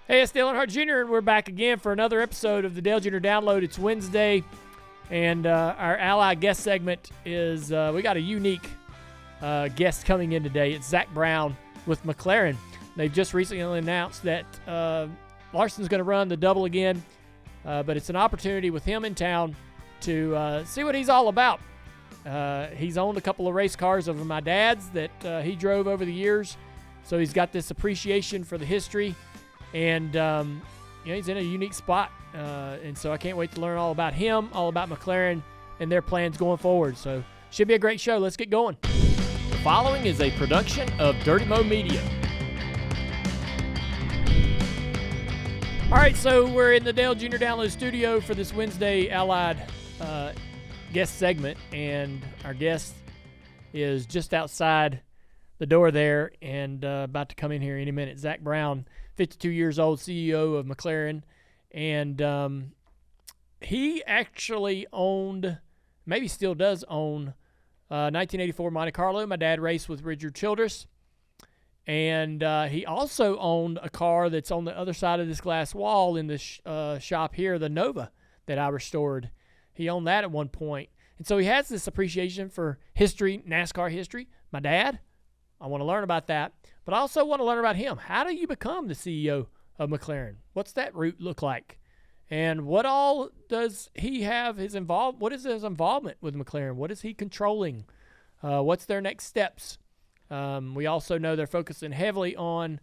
Hey, it's Dale Earnhardt Jr., and we're back again for another episode of the Dale Jr. Download. It's Wednesday, and our Ally guest segment is we got a unique guest coming in today. It's Zach Brown with McLaren. They've just recently announced that Larson's going to run the double again, but it's an opportunity with him in town to see what he's all about. He's owned a couple of race cars of my dad's that he drove over the years, so he's got this appreciation for the history. And, he's in a unique spot, and so I can't wait to learn all about him, all about McLaren, and their plans going forward. So should be a great show. Let's get going. The following is a production of Dirty Mo Media. All right, so we're in the Dale Jr. Download studio for this Wednesday Allied guest segment, and our guest is just outside the door there and about to come in here any minute. Zach Brown, 52 years old, CEO of McLaren, and he actually owned, maybe still does own, 1984 Monte Carlo. My dad raced with Richard Childress, and he also owned a car that's on the other side of this glass wall in this shop here, the Nova, that I restored. He owned that at one point, and so he has this appreciation for history, NASCAR history. My dad, I want to learn about that. But I also want to learn about him. How do you become the CEO of McLaren? What's that route look like? And what all does he have what is his involvement with McLaren? What is he controlling? What's their next steps? We also know they're focusing heavily on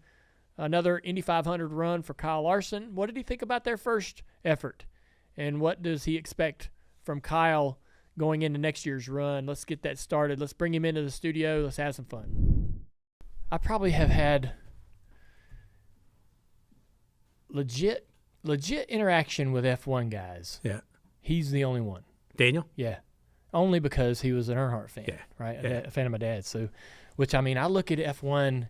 another Indy 500 run for Kyle Larson. What did he think about their first effort? And what does he expect from Kyle going into next year's run? Let's get that started. Let's bring him into the studio. Let's have some fun. I probably have had legit interaction with F1 guys. Yeah. He's the only one. Daniel? Yeah. Only because he was an Earnhardt fan, yeah. Right? Yeah. A fan of my dad. So, I look at F1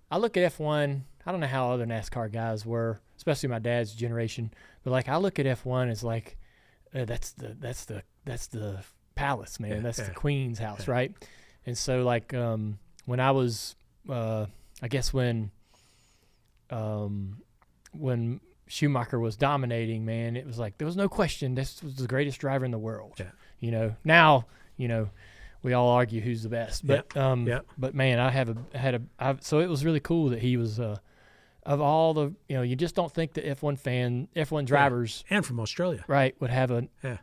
I don't know how other NASCAR guys were, especially my dad's generation, but I look at F1 as that's the palace, man. That's the queen's house, right? And so when I was, I guess when Schumacher was dominating, man, it was there was no question this was the greatest driver in the world. Yeah. Now, we all argue who's the best, but but man, so it was really cool that he was of all the, you just don't think that F1 drivers and from Australia, right, would have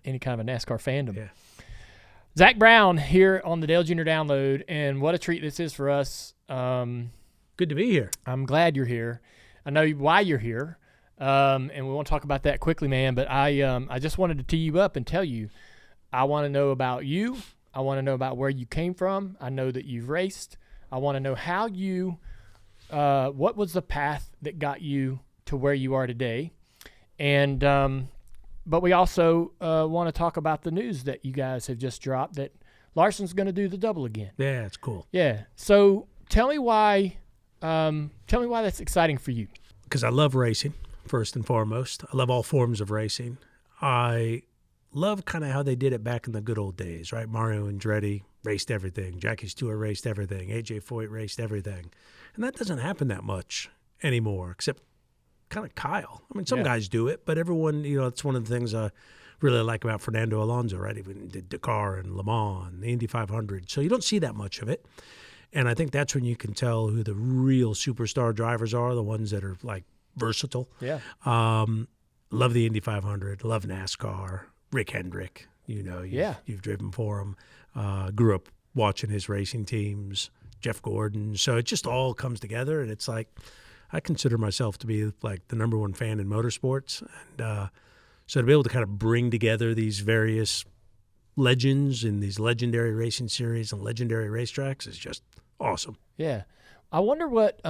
any kind of a NASCAR fandom. Yeah. Zach Brown here on the Dale Jr. Download, and what a treat this is for us. Good to be here. I'm glad you're here. I know why you're here, and we want to talk about that quickly, man, but I just wanted to tee you up and tell you I want to know about you. I want to know about where you came from. I know that you've raced. I want to know how what was the path that got you to where you are today, and but we also want to talk about the news that you guys have just dropped that Larson's going to do the double again. Yeah, it's cool. Yeah. So tell me why that's exciting for you. Because I love racing, first and foremost. I love all forms of racing. I love kind of how they did it back in the good old days, right? Mario Andretti raced everything. Jackie Stewart raced everything. A.J. Foyt raced everything. And that doesn't happen that much anymore, except kind of Kyle. I mean, some guys do it, but everyone, it's one of the things I really like about Fernando Alonso, right? Even did Dakar and Le Mans and the Indy 500. So you don't see that much of it. And I think that's when you can tell who the real superstar drivers are, the ones that are versatile. Yeah. Love the Indy 500, love NASCAR, Rick Hendrick, you've driven for him. Grew up watching his racing teams, Jeff Gordon. So it just all comes together, and it's I consider myself to be the number one fan in motorsports. And so to be able to kind of bring together these various legends in these legendary racing series and legendary racetracks is just awesome. Yeah. I wonder what,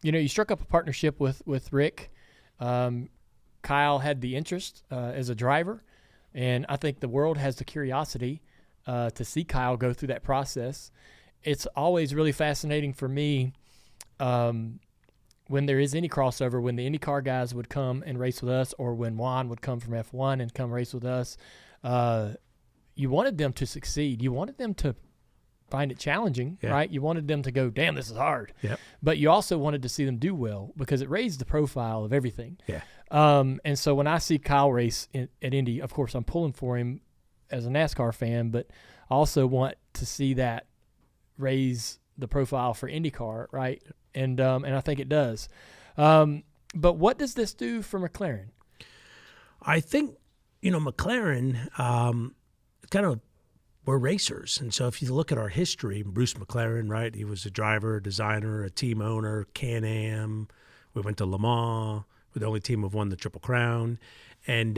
you struck up a partnership with Rick. Kyle had the interest as a driver, and I think the world has the curiosity to see Kyle go through that process. It's always really fascinating for me when there is any crossover, when the IndyCar guys would come and race with us, or when Juan would come from F1 and come race with us. You wanted them to succeed. You wanted them to find it challenging, Yeah. right? You wanted them to go, damn, this is hard. Yep. But you also wanted to see them do well because it raised the profile of everything. Yeah. And so when I see Kyle race at Indy, of course, I'm pulling for him as a NASCAR fan, but I also want to see that raise the profile for IndyCar, right? And I think it does. But what does this do for McLaren? I think, McLaren, we're racers. And so if you look at our history, Bruce McLaren, right, he was a driver, a designer, a team owner, Can-Am. We went to Le Mans. We're the only team who've won the Triple Crown. And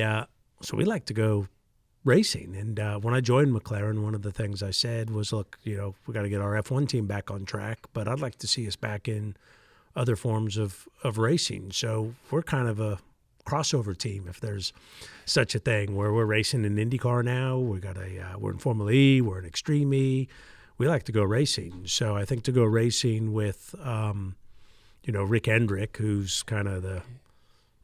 so we like to go racing. And when I joined McLaren, one of the things I said was, look, we got to get our F1 team back on track, but I'd like to see us back in other forms of racing. So we're kind of a crossover team, if there's such a thing, where we're racing in IndyCar now. We're in Formula E, we're in Extreme E. We like to go racing. So I think to go racing with, Rick Hendrick, who's kind of the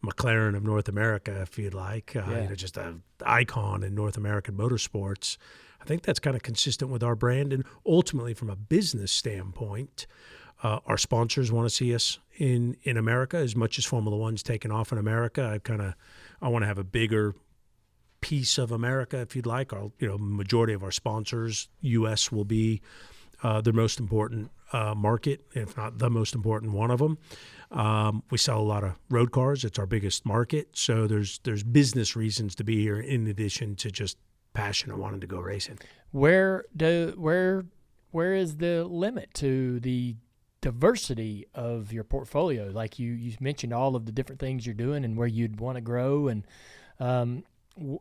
McLaren of North America, if you'd like, just an icon in North American motorsports. I think that's kind of consistent with our brand. And ultimately, from a business standpoint, our sponsors want to see us in America as much as Formula One's taken off in America. I want to have a bigger piece of America, if you'd like. Our majority of our sponsors, U.S. will be the most important market, if not the most important one of them. We sell a lot of road cars. It's our biggest market. So there's business reasons to be here in addition to just passion and wanting to go racing. Where is the limit to the diversity of your portfolio? Like you mentioned all of the different things you're doing and where you'd want to grow. And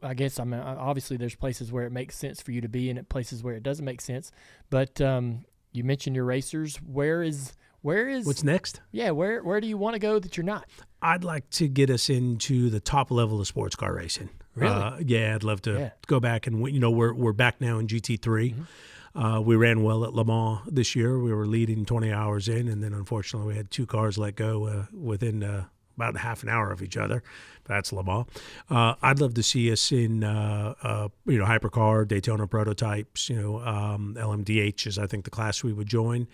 I guess obviously there's places where it makes sense for you to be and places where it doesn't make sense. But you mentioned your racers. Where is what's next? Yeah, where do you want to go that you're not? I'd like to get us into the top level of sports car racing. Really? Yeah, I'd love to go back and we're back now in GT3. Mm-hmm. We ran well at Le Mans this year. We were leading 20 hours in, and then unfortunately we had two cars let go within about half an hour of each other. That's Le Mans. I'd love to see us in hypercar, Daytona prototypes, LMDH is I think the class we would join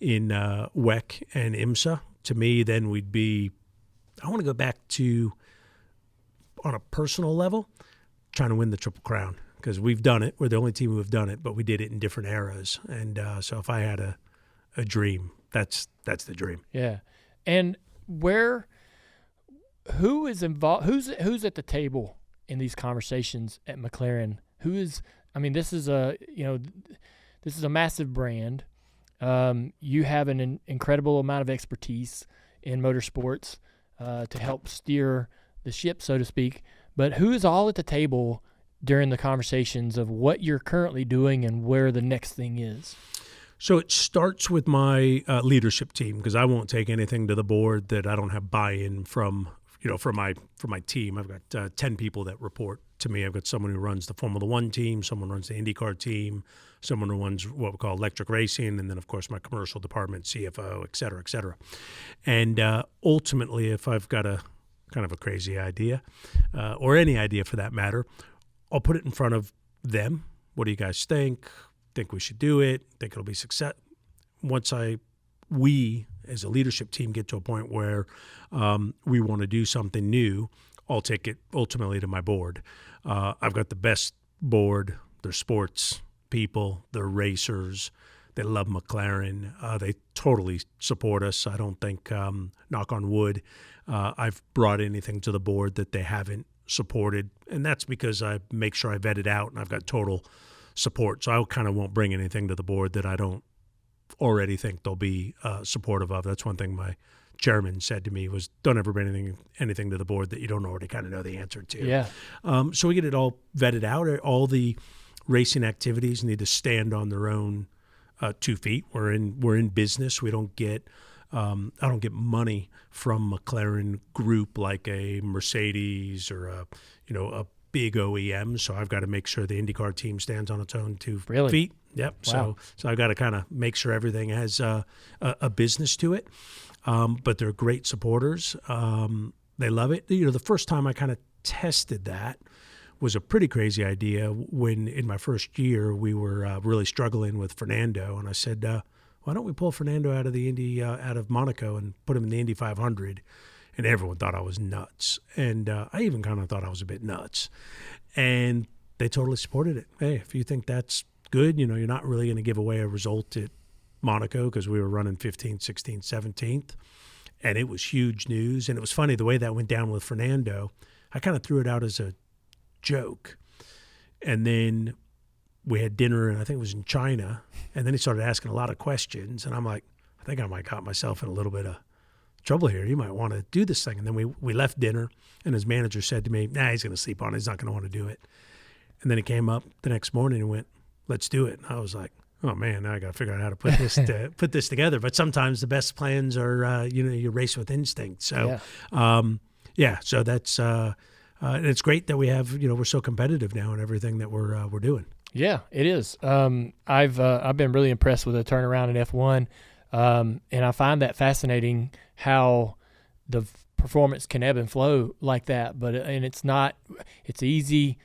in WEC and IMSA. To me, then I want to go back to, on a personal level, trying to win the Triple Crown. Because we've done it. We're the only team who have done it, but we did it in different eras. And so if I had a dream, that's the dream. Yeah. And who is involved? Who's at the table in these conversations at McLaren? This is a massive brand. You have an incredible amount of expertise in motorsports to help steer the ship, so to speak. But who is all at the table during the conversations of what you're currently doing and where the next thing is? So it starts with my leadership team, because I won't take anything to the board that I don't have buy-in from my team. I've got 10 people that report to me. I've got someone who runs the Formula One team, someone runs the IndyCar team, someone who runs what we call electric racing, and then, of course, my commercial department, CFO, et cetera, et cetera. And ultimately, if I've got a kind of a crazy idea, or any idea for that matter, I'll put it in front of them. What do you guys think? Think we should do it? Think it'll be success? Once we as a leadership team get to a point where we want to do something new, I'll take it ultimately to my board. I've got the best board. They're sports people. They're racers. They love McLaren. They totally support us. I don't think, knock on wood, I've brought anything to the board that they haven't supported, and that's because I make sure I vet it out and I've got total support. So I kind of won't bring anything to the board that I don't already think they'll be supportive of. That's one thing my chairman said to me was, don't ever bring anything to the board that you don't already kind of know the answer to. Yeah. So we get it all vetted out. All the racing activities need to stand on their own 2 feet. We're in business. We don't get I don't get money from McLaren Group like a Mercedes or a big OEM. So I've got to make sure the IndyCar team stands on its own 2 feet. Yep. Wow. So I've got to kind of make sure everything has a business to it. But they're great supporters. They love it. The first time I kind of tested that was a pretty crazy idea when in my first year we were really struggling with Fernando, and I said, why don't we pull Fernando out of Monaco and put him in the Indy 500? And everyone thought I was nuts, and I even kind of thought I was a bit nuts, and they totally supported it. Hey, if you think that's good, you're not really going to give away a result at Monaco because we were running 15th, 16th, 17th, and it was huge news. And it was funny the way that went down with Fernando. I kind of threw it out as a joke, and then we had dinner, and I think it was in China, and then he started asking a lot of questions, and I'm like, I think I might got myself in a little bit of trouble here. You might want to do this thing. And then we left dinner, and his manager said to me, nah, he's going to sleep on it. He's not going to want to do it. And then he came up the next morning and went, let's do it. And I was like, oh man, now I got to figure out how to put this together. But sometimes the best plans are, you race with instinct. So, so that's, and it's great that we have, we're so competitive now in everything that we're doing. Yeah, it is. I've been really impressed with the turnaround in F1. And I find that fascinating how the performance can ebb and flow like that. But it's easy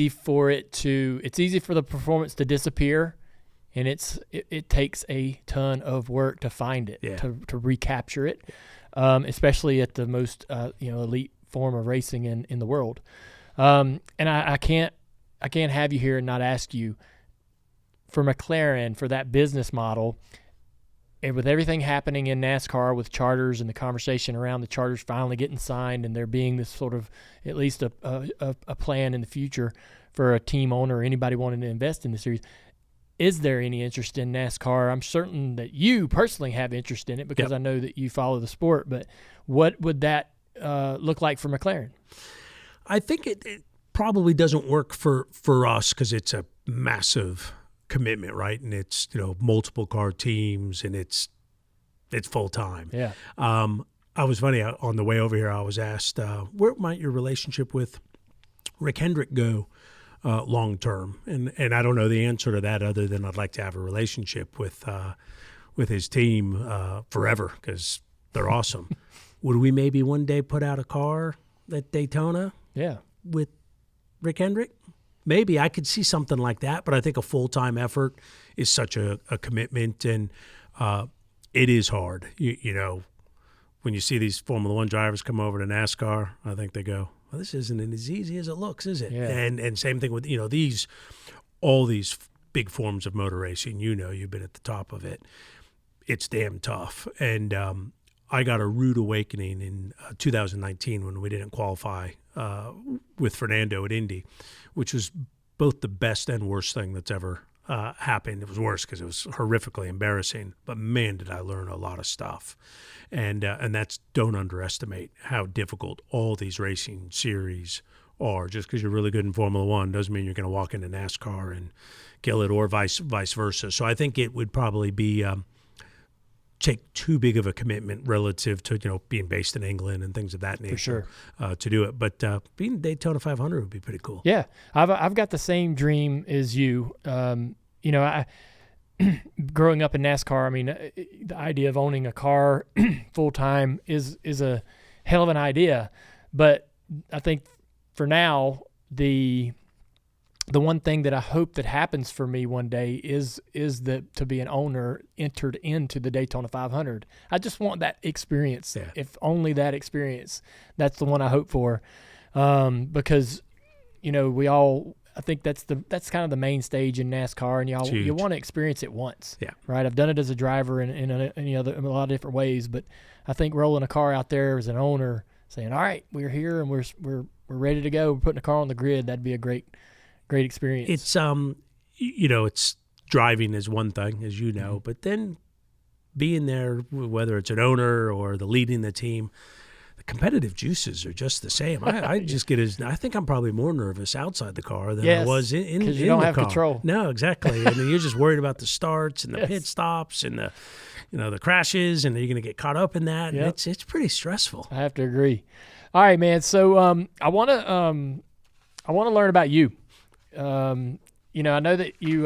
for the performance to disappear, and it takes a ton of work to find it, to recapture it, especially at the most elite form of racing in the world. And I can't have you here and not ask you, for McLaren, for that business model, and with everything happening in NASCAR with charters and the conversation around the charters finally getting signed and there being this sort of at least a plan in the future for a team owner or anybody wanting to invest in the series, is there any interest in NASCAR? I'm certain that you personally have interest in it because I know that you follow the sport, but what would that look like for McLaren? I think it probably doesn't work for us because it's a massive commitment, right? And it's multiple car teams, and it's full time. Yeah. I was funny on the way over here. I was asked, where might your relationship with Rick Hendrick go long term? And I don't know the answer to that other than I'd like to have a relationship with his team forever because they're awesome. Would we maybe one day put out a car at Daytona? Yeah. With Rick Hendrick? Maybe I could see something like that, but I think a full-time effort is such a commitment, and it is hard. When you see these Formula One drivers come over to NASCAR, I think they go, well, this isn't as easy as it looks, is it? Yeah. And same thing with all these big forms of motor racing. You've been at the top of it. It's damn tough, and I got a rude awakening in 2019 when we didn't qualify with Fernando at Indy, which was both the best and worst thing that's ever happened. It was worse because it was horrifically embarrassing, but man, did I learn a lot of stuff. And that's, don't underestimate how difficult all these racing series are. Just because you're really good in Formula One doesn't mean you're going to walk into NASCAR and kill it, or vice versa. So I think it would probably be take too big of a commitment relative to being based in England and things of that nature. For sure. To do it. But being Daytona 500 would be pretty cool. Yeah, I've got the same dream as you. I growing up in NASCAR, I mean, the idea of owning a car full time is a hell of an idea. But I think for now, the one thing that I hope that happens for me one day is that to be an owner entered into the Daytona 500. I just want that experience. Yeah. If only that experience. That's the one I hope for, because I think that's kind of the main stage in NASCAR, and you want to experience it once. Yeah. Right. I've done it as a driver in a lot of different ways, but I think rolling a car out there as an owner, saying, "All right, we're here and we're ready to go. We're putting a car on the grid." That'd be a great experience. It's it's driving is one thing, as you know, but then being there, whether it's an owner or the leading the team, the competitive juices are just the same. I just I think I'm probably more nervous outside the car than I was in the car. Because you don't have control. No, exactly. And you're just worried about the starts and the pit stops and the crashes, and you're going to get caught up in that. Yep. And it's pretty stressful. I have to agree. All right, man. So I want to learn about you. I know that you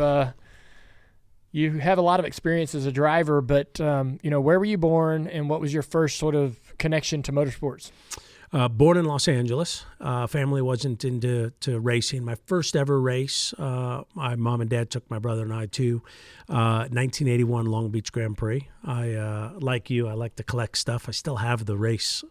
have a lot of experience as a driver, but where were you born and what was your first sort of connection to motorsports? Born in Los Angeles. Family wasn't into racing. My first ever race, my mom and dad took my brother and I to 1981 Long Beach Grand Prix. Like you, I like to collect stuff. I still have the race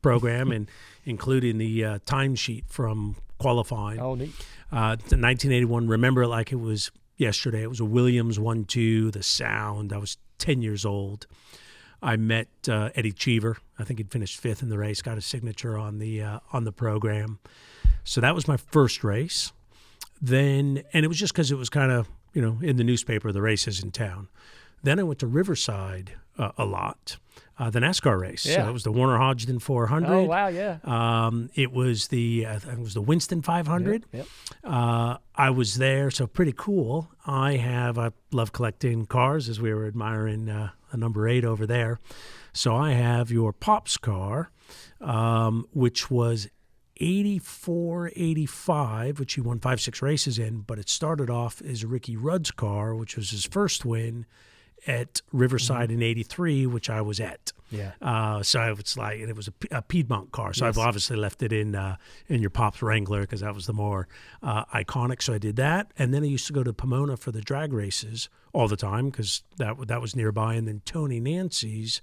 program, and including the timesheet from qualifying. Oh, neat. 1981, remember it like it was yesterday. It was a Williams 1-2, the sound. I was 10 years old. I met Eddie Cheever. I think he'd finished 5th in the race, got a signature on the program. So that was my first race. Then, and it was just because it was kind of, in the newspaper, the races in town. Then I went to Riverside a lot, the NASCAR race. Yeah. So it was the Warner Hodgson 400. Oh, wow, yeah. It was the Winston 500. Yep. I was there, so pretty cool. I love collecting cars, as we were admiring a number 8 over there. So I have your Pop's car, which was 84, 85, which he won 5-6 races in, but it started off as Ricky Rudd's car, which was his first win at Riverside in 83, which I was at. Yeah. So it's like, and it was a Piedmont car. So Yes. I've obviously left it in your Pop's Wrangler because that was the more iconic. So I did that. And then I used to go to Pomona for the drag races all the time because that was nearby. And then Tony Nancy's,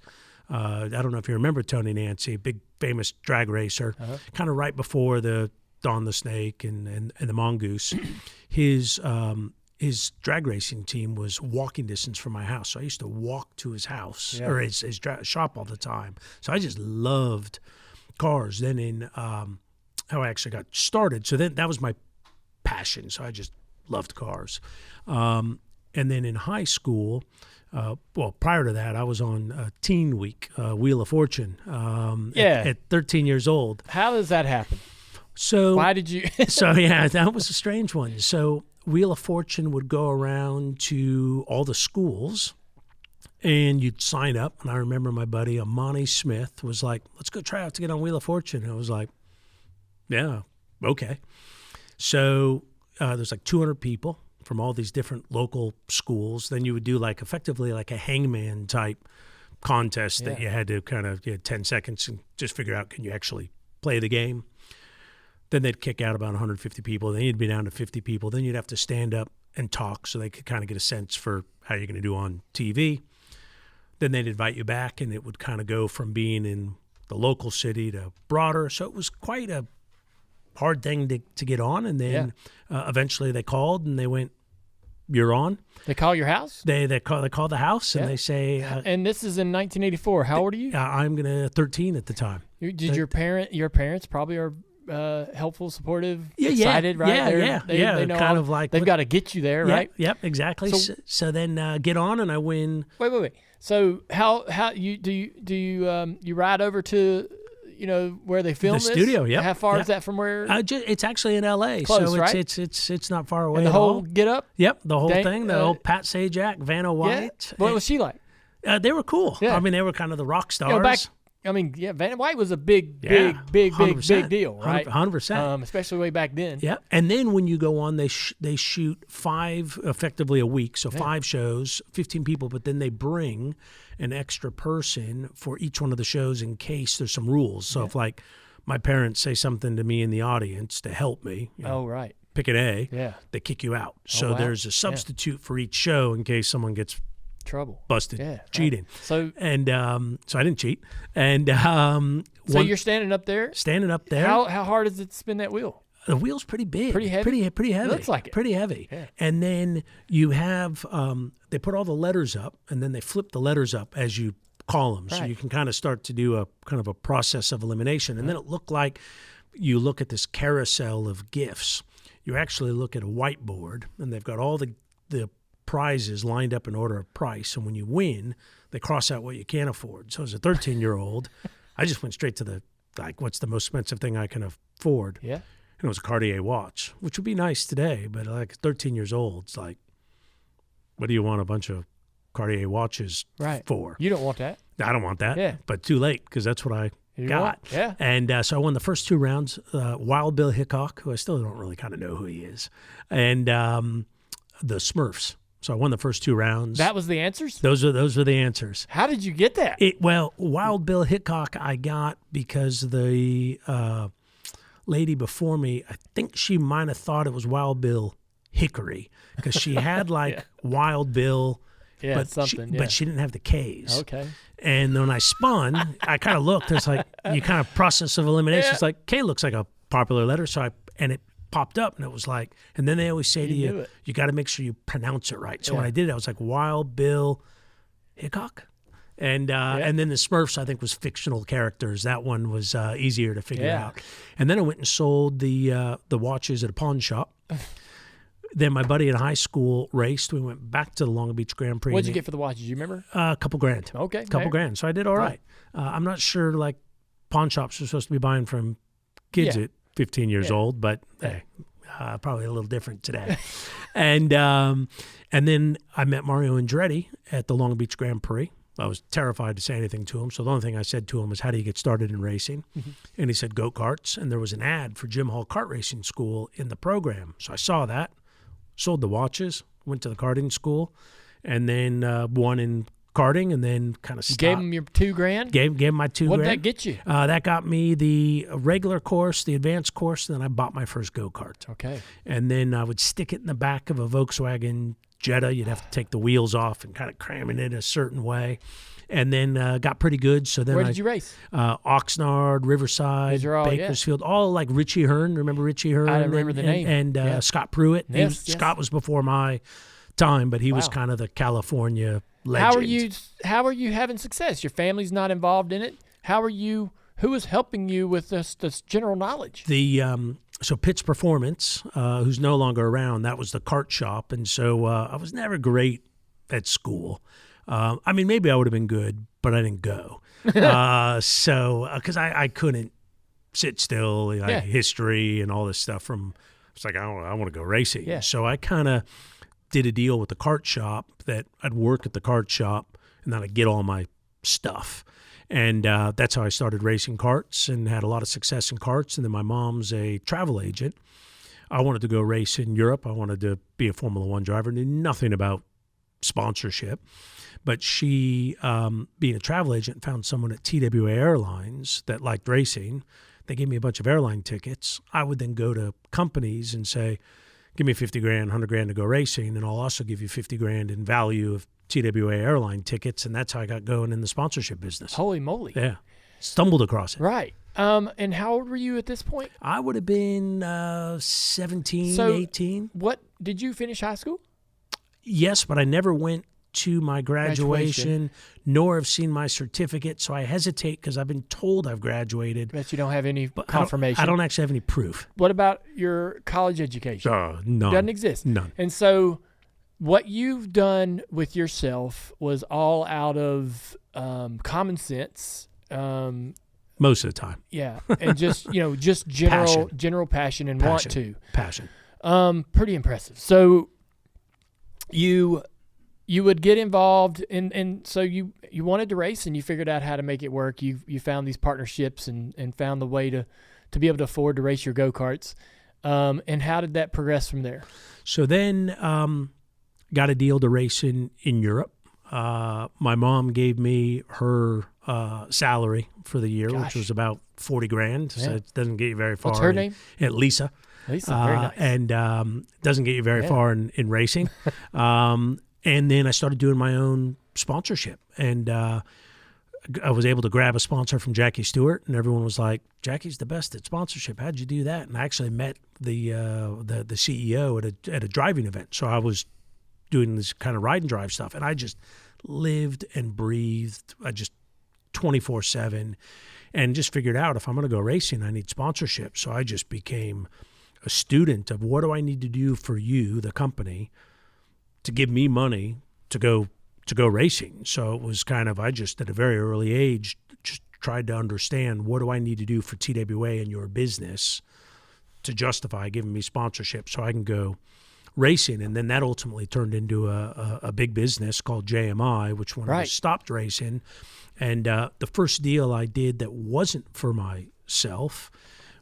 I don't know if you remember Tony Nancy, big famous drag racer, kind of right before the Dawn the Snake and the Mongoose. His drag racing team was walking distance from my house. So I used to walk to his house or his shop all the time. So I just loved cars. Then in how I actually got started. So then that was my passion. So I just loved cars. And then in high school, prior to that, I was on Teen Week, Wheel of Fortune at 13 years old. How does that happen? So why did you? So yeah, that was a strange one. So Wheel of Fortune would go around to all the schools, and you'd sign up. And I remember my buddy Amani Smith was like, "Let's go try out to get on Wheel of Fortune." And I was like, "Yeah, okay." So there's like 200 people from all these different local schools. Then you would do effectively like a hangman type contest that you had to kind of 10 seconds and just figure out, can you actually play the game? Then they'd kick out about 150 people. Then you'd be down to 50 people. Then you'd have to stand up and talk so they could kind of get a sense for how you're going to do on TV. Then they'd invite you back, and it would kind of go from being in the local city to broader. So it was quite a hard thing to get on. And then eventually they called and they went, "You're on." They call your house? They call the house and they say. And this is in 1984. How old are you? I'm 13 at the time. Did your parents probably are helpful, supportive, excited, right? They know kind of like they've got to get you there, right? Yep, exactly. So then get on and I win. Wait. So how you ride over to where they film the studio? Yeah. How far is that from where? It's actually in L.A. Close, so right? it's not far away. And the at whole all. get up. Yep, the whole thing. The old Pat Sajak, Vanna White. Yeah. What was she like? They were cool. Yeah. I mean, they were kind of the rock stars. Vanna White was a big deal, right? 100%. Especially way back then. Yeah, and then when you go on, they shoot 5 effectively a week, so 5 shows, 15 people, but then they bring an extra person for each one of the shows in case there's some rules. So if my parents say something to me in the audience to help me, right, pick an A, they kick you out. So there's a substitute for each show in case someone gets busted cheating. Right. So I didn't cheat. And so you're standing up there. How hard is it to spin that wheel? The wheel's pretty big, pretty heavy. Pretty heavy. It looks like it. Pretty heavy. Yeah. And then you have they put all the letters up, and then they flip the letters up as you call them, so you can kind of start to do a kind of a process of elimination. And then it looked like you look at this carousel of gifts. You actually look at a whiteboard, and they've got all the prizes lined up in order of price, and when you win, they cross out what you can't afford. So as a 13-year-old, I just went straight to the what's the most expensive thing I can afford? Yeah, and it was a Cartier watch, which would be nice today, but 13 years old, it's like, what do you want a bunch of Cartier watches for? You don't want that. I don't want that. Yeah, but too late because that's what I got. Yeah, and so I won the first 2 rounds. Wild Bill Hickok, who I still don't really kind of know who he is, and the Smurfs. So I won the first 2 rounds. That was the answers? Those were the answers. How did you get that? Well, Wild Bill Hickok I got because the lady before me, I think she might have thought it was Wild Bill Hickory because she had like Wild Bill, but she didn't have the K's. Okay. And when I spun, I kind of looked. It's like you kind of process of elimination. Yeah. It's like K looks like a popular letter, and it popped up, and it was like. And then they always say to you, you got to make sure you pronounce it right. So when I did it, I was like Wild Bill Hickok. And then the Smurfs, I think, was fictional characters. That one was easier to figure out. And then I went and sold the watches at a pawn shop. Then my buddy in high school raced. We went back to the Long Beach Grand Prix. What did you get for the watches? You remember? A couple grand. Okay. A couple grand. So I did all right. I'm not sure, like, pawn shops are supposed to be buying from kids at 15 years old, but hey, probably a little different today. And then I met Mario Andretti at the Long Beach Grand Prix. I was terrified to say anything to him, so the only thing I said to him was, how do you get started in racing? And he said, go-karts. And there was an ad for Jim Hall Kart Racing School in the program. So I saw that, sold the watches, went to the karting school, and then won in karting, and then kind of stopped. You gave him your $2,000? Gave him my $2,000. What did that get you? That got me the regular course, the advanced course, and then I bought my first go-kart. Okay. And then I would stick it in the back of a Volkswagen Jetta. You'd have to take the wheels off and kind of cram it in a certain way. And then got pretty good. So then Where did you race? Oxnard, Riverside, Bakersfield, all like Richie Hearn. Remember Richie Hearn? I remember the name. And Scott Pruitt. Yes, Scott was before my time, but he was kind of the California legend. How are you having success? Your family's not involved in it. Who is helping you with this general knowledge? So Pitt's Performance, who's no longer around, that was the kart shop. And so I was never great at school. I mean, maybe I would have been good, but I didn't go. Because I couldn't sit still, history and all this stuff it's like, I want to go racing. Yeah. So I kind of did a deal with the kart shop that I'd work at the kart shop and then I'd get all my stuff. And that's how I started racing karts and had a lot of success in karts. And then my mom's a travel agent. I wanted to go race in Europe. I wanted to be a Formula One driver. Knew nothing about sponsorship. But she, being a travel agent, found someone at TWA Airlines that liked racing. They gave me a bunch of airline tickets. I would then go to companies and say, give me $50,000, $100,000 to go racing, and I'll also give you $50,000 in value of TWA airline tickets, and that's how I got going in the sponsorship business. Holy moly. Yeah. Stumbled across it. Right. And how old were you at this point? I would have been 17, 18. What, did you finish high school? Yes, but I never went to my graduation, nor have seen my certificate, so I hesitate because I've been told I've graduated. But you don't have any confirmation. I don't actually have any proof. What about your college education? None. Doesn't exist. None. And so what you've done with yourself was all out of common sense. Most of the time. Yeah, and just general passion and want to. Passion. Pretty impressive. So you would get involved and so you wanted to race and you figured out how to make it work. You found these partnerships and found the way to be able to afford to race your go-karts. And how did that progress from there? So then got a deal to race in Europe. My mom gave me her salary for the year, which was about $40,000. So it doesn't get you very far. What's her name? Lisa. Lisa, very nice. And doesn't get you very far in racing. And then I started doing my own sponsorship. And I was able to grab a sponsor from Jackie Stewart, and everyone was like, Jackie's the best at sponsorship. How'd you do that? And I actually met the CEO at a driving event. So I was doing this kind of ride and drive stuff, and I just lived and breathed. I just 24/7, and just figured out if I'm going to go racing, I need sponsorship. So I just became a student of what do I need to do for you, the company, to give me money to go racing. So it was kind of, I just at a very early age just tried to understand what do I need to do for TWA and your business to justify giving me sponsorship so I can go racing. And then that ultimately turned into a big business called JMI, which when I stopped racing, and the first deal I did that wasn't for myself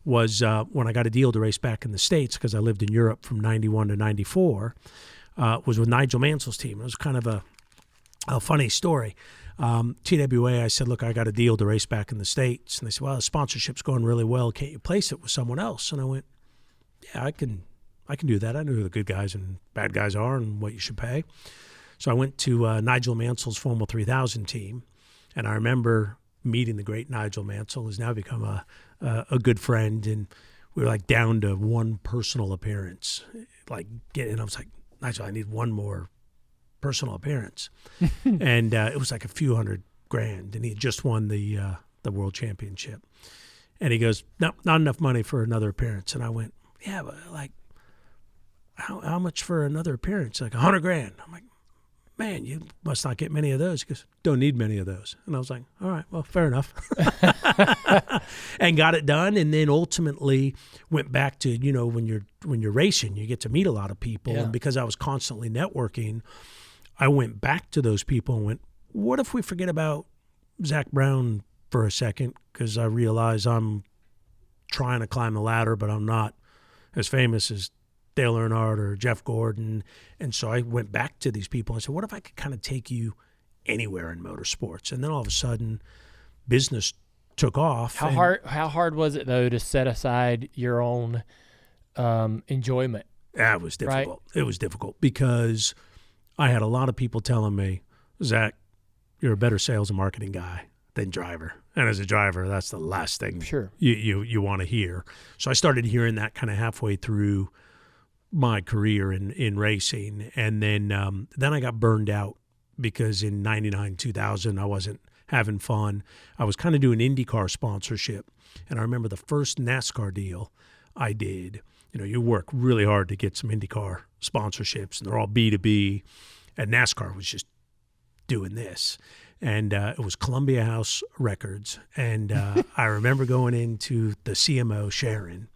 was when I got a deal to race back in the States, because I lived in Europe from 91 to 94. was with Nigel Mansell's team. It was kind of a funny story. TWA, I said, look, I got a deal to race back in the States. And they said, well, the sponsorship's going really well. Can't you place it with someone else? And I went, yeah, I can do that. I know who the good guys and bad guys are and what you should pay. So I went to Nigel Mansell's Formula 3000 team, and I remember meeting the great Nigel Mansell, who's now become a good friend, and we were like down to one personal appearance. And I was like, Nigel, I need one more personal appearance. And it was like a few $100,000, and he had just won the world championship. And he goes, no, not enough money for another appearance. And I went, yeah, but like, how much for another appearance? Like $100,000. I'm like, man, you must not get many of those. He goes, don't need many of those. And I was like, all right, well, fair enough. And got it done, and then ultimately went back to, when you're racing, you get to meet a lot of people. Yeah. And because I was constantly networking, I went back to those people and went, what if we forget about Zach Brown for a second? Because I realize I'm trying to climb the ladder, but I'm not as famous as Dale Earnhardt or Jeff Gordon. And so I went back to these people and said, what if I could kind of take you anywhere in motorsports? And then all of a sudden, business took off. How hard was it, though, to set aside your own enjoyment? That was difficult. Right? It was difficult because I had a lot of people telling me, Zach, you're a better sales and marketing guy than driver. And as a driver, that's the last thing sure. you want to hear. So I started hearing that kind of halfway through my career in racing. And then I got burned out because in 99, 2000, I wasn't having fun. I was kind of doing IndyCar sponsorship. And I remember the first NASCAR deal I did. You work really hard to get some IndyCar sponsorships, and they're all B2B. And NASCAR was just doing this. And it was Columbia House Records. And I remember going into the CMO, Sharon,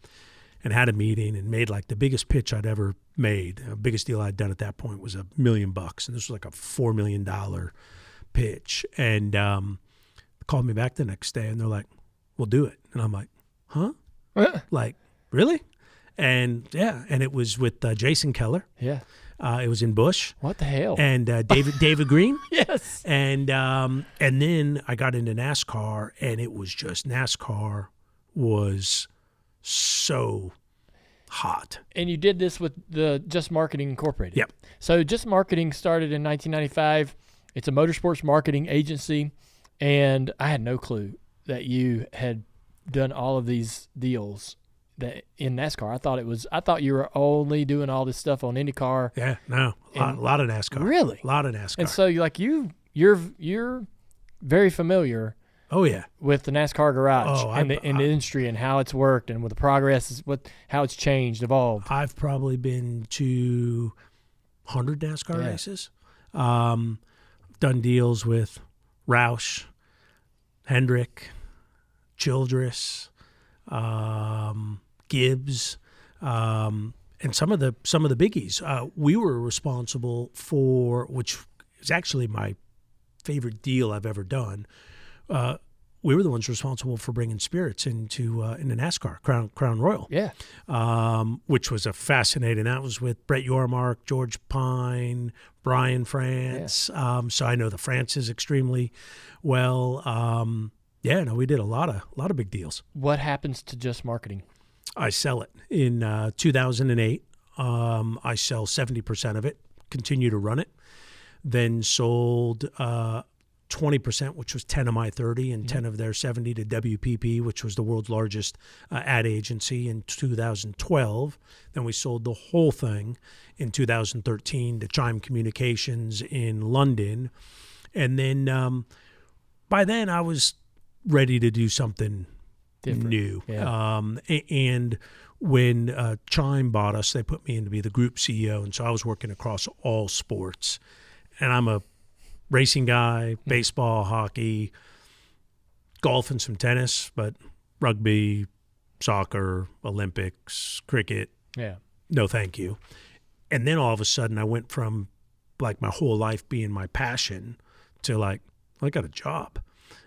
and had a meeting and made like the biggest pitch I'd ever made. The biggest deal I'd done at that point was $1 million. And this was like a $4 million pitch. And called me back the next day, and they're like, we'll do it. And I'm like, huh? Like, really? And yeah, and it was with Jason Keller. Yeah. It was in Busch. What the hell? And David Green. Yes. And then I got into NASCAR, and it was just NASCAR was so hot. And you did this with the Just Marketing Incorporated. Yep. So Just Marketing started in 1995. It's a motorsports marketing agency, and I had no clue that you had done all of these deals that in NASCAR. I thought you were only doing all this stuff on IndyCar. Yeah, no, a lot of NASCAR. Really? A lot of NASCAR. And so you're very familiar. Oh yeah, with the NASCAR garage and the industry and how it's worked and with the progress, how it's changed, evolved. I've probably been to 100 NASCAR races. Done deals with Roush, Hendrick, Childress, Gibbs, and some of the biggies. We were responsible for, which is actually my favorite deal I've ever done. We were the ones responsible for bringing spirits into NASCAR, Crown Royal. Yeah. Which was a fascinating. That was with Brett Yormark, George Pine, Brian France. Yeah. So I know the Frances extremely well. We did a lot of big deals. What happens to Just Marketing? I sell it in 2008. I sell 70% of it, continue to run it, then sold 20%, which was 10 of my 30 and 10 of their 70 to WPP, which was the world's largest ad agency in 2012. Then we sold the whole thing in 2013 to Chime Communications in London. And then by then I was ready to do something different, new. Yeah. And when Chime bought us, they put me in to be the group CEO. And so I was working across all sports. And I'm a racing guy, baseball, hockey, golf, and some tennis, but rugby, soccer, Olympics, cricket, no thank you. And then all of a sudden I went from like my whole life being my passion to like, I got a job.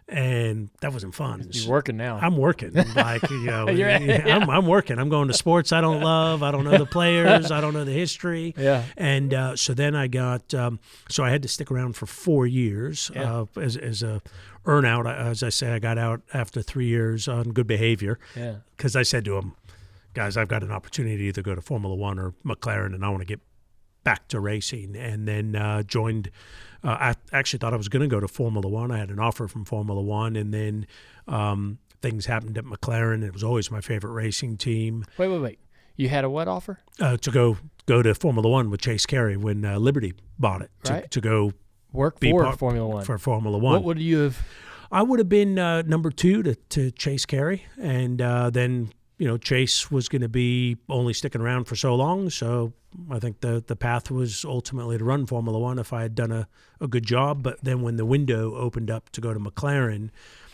And that wasn't fun. You're working now. I'm working. Like, Yeah. I'm working. I'm going to sports I don't love. I don't know the players. I don't know the history. Yeah. And so then I got so I had to stick around for 4 years as a earnout. As I say, I got out after 3 years on good behavior. Yeah. Because I said to them, guys, I've got an opportunity to either go to Formula One or McLaren, and I want to get back to racing. And then joined. I actually thought I was going to go to Formula One. I had an offer from Formula One, and then things happened at McLaren. It was always my favorite racing team. Wait. You had a what offer? To go to Formula One with Chase Carey when Liberty bought it. Right. To go work for Formula One. For Formula One. What would you have? I would have been number 2 to Chase Carey, and then Chase was going to be only sticking around for so long, so I think the path was ultimately to run Formula One if I had done a good job. But then when the window opened up to go to McLaren,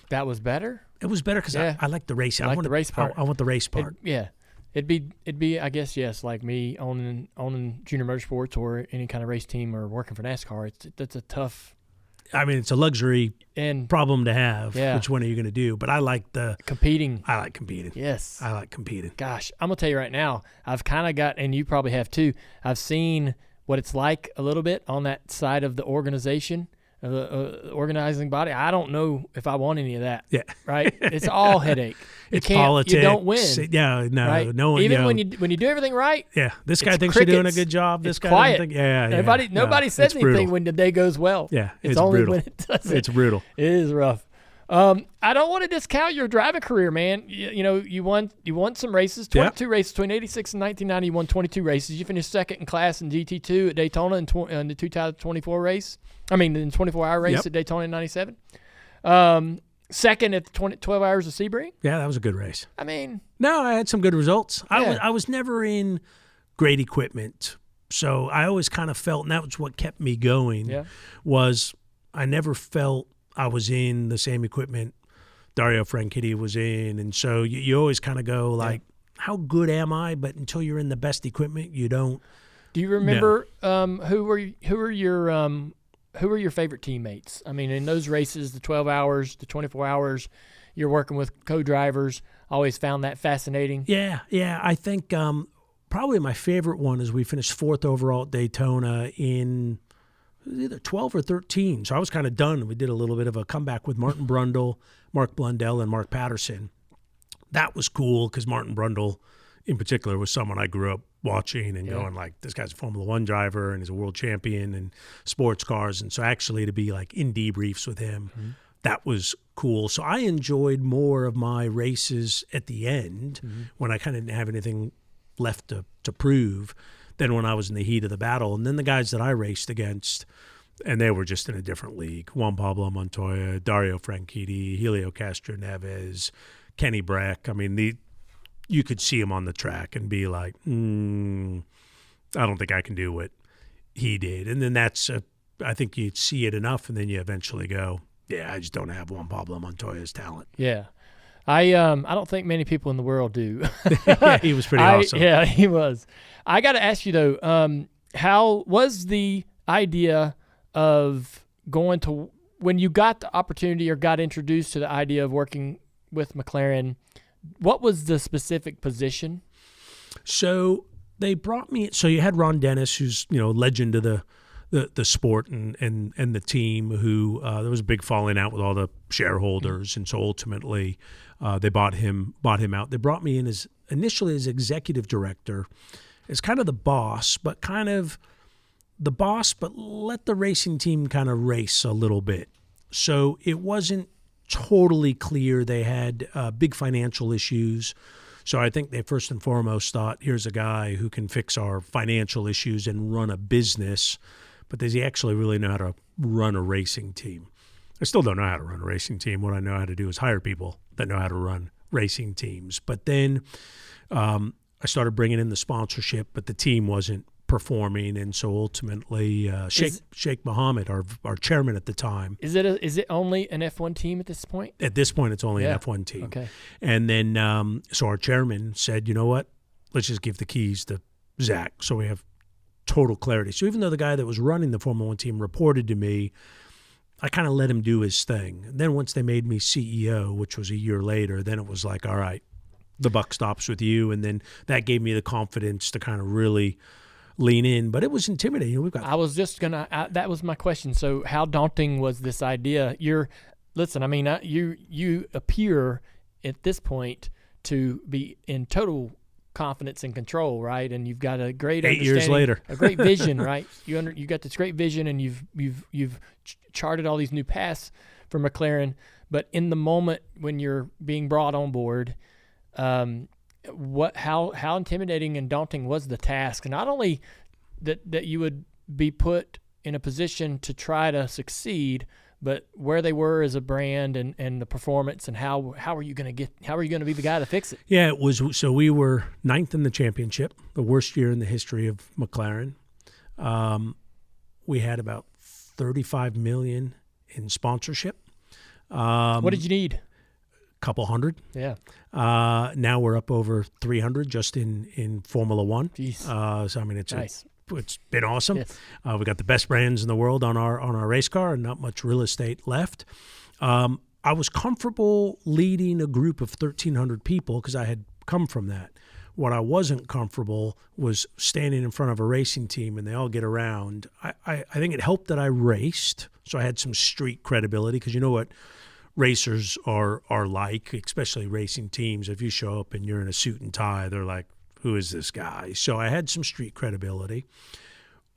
that was better. It was better because I like the race. I want the race part. I want the race part. It'd be I guess yes, like me owning Junior Motorsports or any kind of race team or working for NASCAR. That's a tough. I mean, it's a luxury and problem to have. Yeah. Which one are you going to do? But I like competing. I like competing. Yes. I like competing. Gosh, I'm going to tell you right now, I've kind of got, and you probably have too, I've seen what it's like a little bit on that side of the organization, the organizing body. I don't know if I want any of that. Yeah. Right? It's all headache. It's politics. You don't win. Yeah, no, right? no one. Even when you do everything right. Yeah, this guy thinks crickets. you're doing a good job. This guy quiet. doesn't think. Nobody says anything brutal. when the day goes well. Yeah, it's only brutal. when it doesn't. It's brutal. It is rough. I don't want to discount your driving career, man. You won some races, 22 races between 86 and 1990. You won 22 races. You finished second in class in GT2 at Daytona in the 2024 race. I mean, in the 24-hour race at Daytona in 97. Second at the 12 hours of Sebring. Yeah, that was a good race. I mean, no, I had some good results. Yeah. I was never in great equipment, so I always kind of felt, and that was what kept me going. Yeah. Was I never felt I was in the same equipment Dario Franchitti was in, and so you always kind of go like, how good am I? But until you're in the best equipment, you don't. Do you remember who were your favorite teammates? I mean, in those races, the 12 hours, the 24 hours, you're working with co-drivers. Always found that fascinating. Yeah. I think probably my favorite one is we finished 4th overall at Daytona in either 12 or 13. So I was kind of done. We did a little bit of a comeback with Martin Brundle, Mark Blundell, and Mark Patterson. That was cool because Martin Brundle, in particular, was someone I grew up watching and going like, this guy's a Formula One driver and he's a world champion in sports cars. And so actually to be like in debriefs with him, that was cool. So I enjoyed more of my races at the end when I kind of didn't have anything left to prove than when I was in the heat of the battle. And then the guys that I raced against, and they were just in a different league. Juan Pablo Montoya, Dario Franchitti, Helio Castroneves, Kenny Brack. I mean, you could see him on the track and be like, I don't think I can do what he did. And then I think you'd see it enough, and then you eventually go, I just don't have Juan Pablo Montoya's talent. Yeah. I don't think many people in the world do. Yeah, he was pretty awesome. Yeah, he was. I got to ask you, though, how was the idea of going to – when you got the opportunity or got introduced to the idea of working with McLaren, what was the specific position? So they brought me – so you had Ron Dennis, who's, legend of the sport and the team, who there was a big falling out with all the shareholders, and so ultimately they bought him out. They brought me in initially as executive director, as kind of the boss, but let the racing team kind of race a little bit. So it wasn't totally clear. They had big financial issues. So I think they first and foremost thought, here's a guy who can fix our financial issues and run a business. But does he actually really know how to run a racing team? I still don't know how to run a racing team. What I know how to do is hire people that know how to run racing teams. But then I started bringing in the sponsorship, but the team wasn't performing. And so ultimately Sheikh Mohammed, our chairman at the time. Is it only an F1 team at this point? At this point, it's only an F1 team. Okay. And then so our chairman said, you know what, let's just give the keys to Zach so we have total clarity. So even though the guy that was running the Formula One team reported to me, I kind of let him do his thing. Then once they made me CEO, which was a year later, then it was like, all right, the buck stops with you. And then that gave me the confidence to kind of really lean in. But it was intimidating. I was just going to, that was my question. So how daunting was this idea? Listen, I mean, you appear at this point to be in total confidence and control, right? And you've got a great 8 years later, a great vision, right? You got this great vision, and you've charted all these new paths for McLaren. But in the moment when you're being brought on board, how intimidating and daunting was the task? Not only that you would be put in a position to try to succeed, but where they were as a brand and the performance, and how are you going to be the guy to fix it? Yeah, it was. So we were 9th in the championship, the worst year in the history of McLaren. We had about $35 million in sponsorship. What did you need? Couple hundred. Yeah. Now we're up over 300 just in Formula One. Jeez. So I mean, it's nice. It's been awesome. Yes. We got the best brands in the world on our race car, and not much real estate left. I was comfortable leading a group of 1,300 people because I had come from that. What I wasn't comfortable was standing in front of a racing team and they all get around. I think it helped that I raced, so I had some street credibility, because you know what racers are like, especially racing teams. If you show up and you're in a suit and tie, they're like, who is this guy? So I had some street credibility.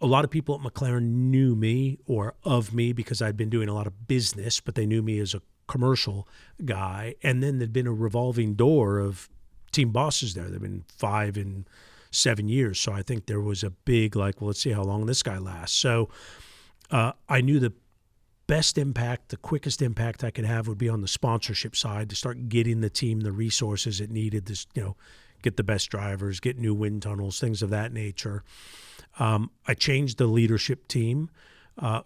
A lot of people at McLaren knew me or of me because I'd been doing a lot of business, but they knew me as a commercial guy. And then there'd been a revolving door of team bosses there. There'd been 5 and 7 years. So I think there was a big, like, well, let's see how long this guy lasts. So I knew the best impact, the quickest impact I could have would be on the sponsorship side, to start getting the team the resources it needed to, get the best drivers, get new wind tunnels, things of that nature. I changed the leadership team.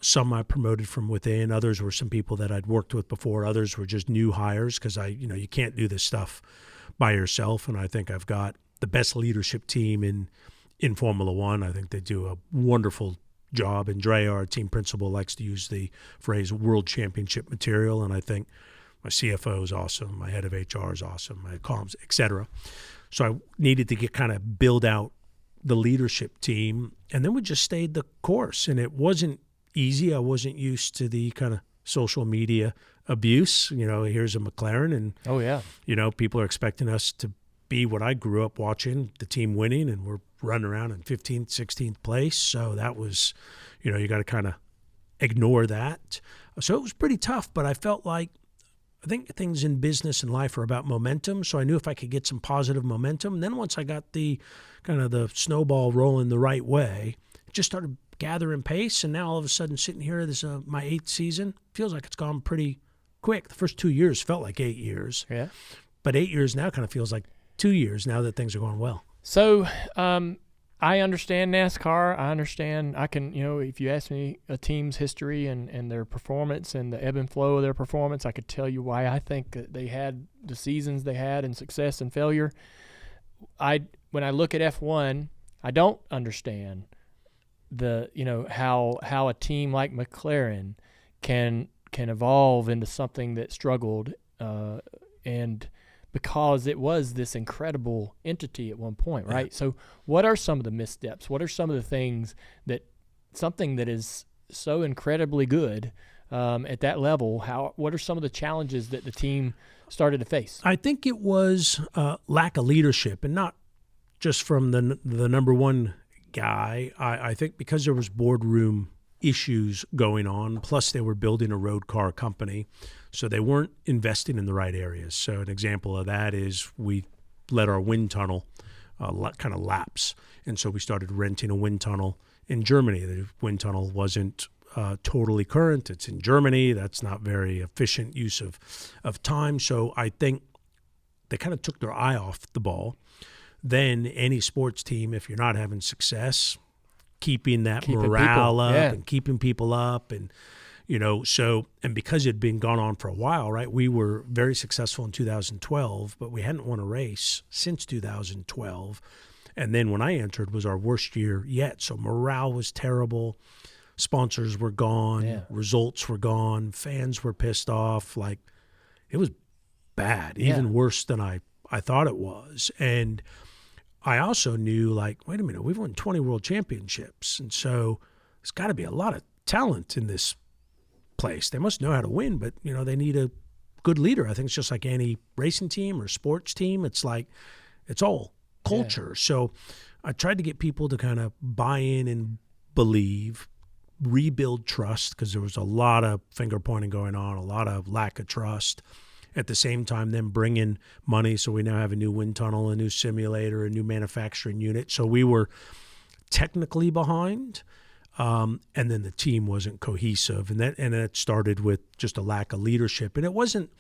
Some I promoted from within. Others were some people that I'd worked with before. Others were just new hires, because you can't do this stuff by yourself. And I think I've got the best leadership team in Formula One. I think they do a wonderful job. Andrea, our team principal, likes to use the phrase world championship material. And I think my CFO is awesome. My head of HR is awesome. My comms, et cetera. So I needed to kind of build out the leadership team, and then we just stayed the course. And it wasn't easy. I wasn't used to the kind of social media abuse. Here's a McLaren, and oh yeah, people are expecting us to be what I grew up watching, the team winning, and we're running around in 15th, 16th place. So that was, you got to kind of ignore that. So it was pretty tough, but I felt like, I think things in business and life are about momentum. So I knew if I could get some positive momentum, and then once I got the kind of the snowball rolling the right way, it just started gathering pace. And now all of a sudden, sitting here, this is my 8th season. Feels like it's gone pretty quick. The first 2 years felt like 8 years. Yeah. But 8 years now kind of feels like 2 years now that things are going well. So I understand NASCAR. I understand. I can, if you ask me a team's history and their performance and the ebb and flow of their performance, I could tell you why I think that they had the seasons they had, and success and failure. When I look at F1, I don't understand how a team like McLaren can evolve into something that struggled, and because it was this incredible entity at one point, right? Yeah. So what are some of the missteps? What are some of the things something that is so incredibly good at that level, what are some of the challenges that the team started to face? I think it was lack of leadership, and not just from the number one guy. I think because there was boardroom issues going on, plus they were building a road car company, so they weren't investing in the right areas. So an example of that is we let our wind tunnel kind of lapse, and so we started renting a wind tunnel in Germany. The wind tunnel wasn't totally current. It's in Germany. That's not very efficient use of time. So I think they kind of took their eye off the ball. Then any sports team, if you're not having success, keeping morale up, yeah, and keeping people up, and and because it had been gone on for a while, right? We were very successful in 2012, but we hadn't won a race since 2012. And then when I entered was our worst year yet. So morale was terrible. sponsors were gone, Yeah. results were gone, fans were pissed off. Like, it was bad, even worse than I thought it was. And I also knew, like, wait a minute, we've won 20 world championships. And so there's got to be a lot of talent in this place. They must know how to win, but, they need a good leader. I think it's just like any racing team or sports team. It's like, it's all culture. Yeah. So I tried to get people to kind of buy in and believe, rebuild trust, because there was a lot of finger pointing going on, a lot of lack of trust. At the same time, then bring in money. So we now have a new wind tunnel, a new simulator, a new manufacturing unit. So we were technically behind, and then the team wasn't cohesive. And that started with just a lack of leadership. And it wasn't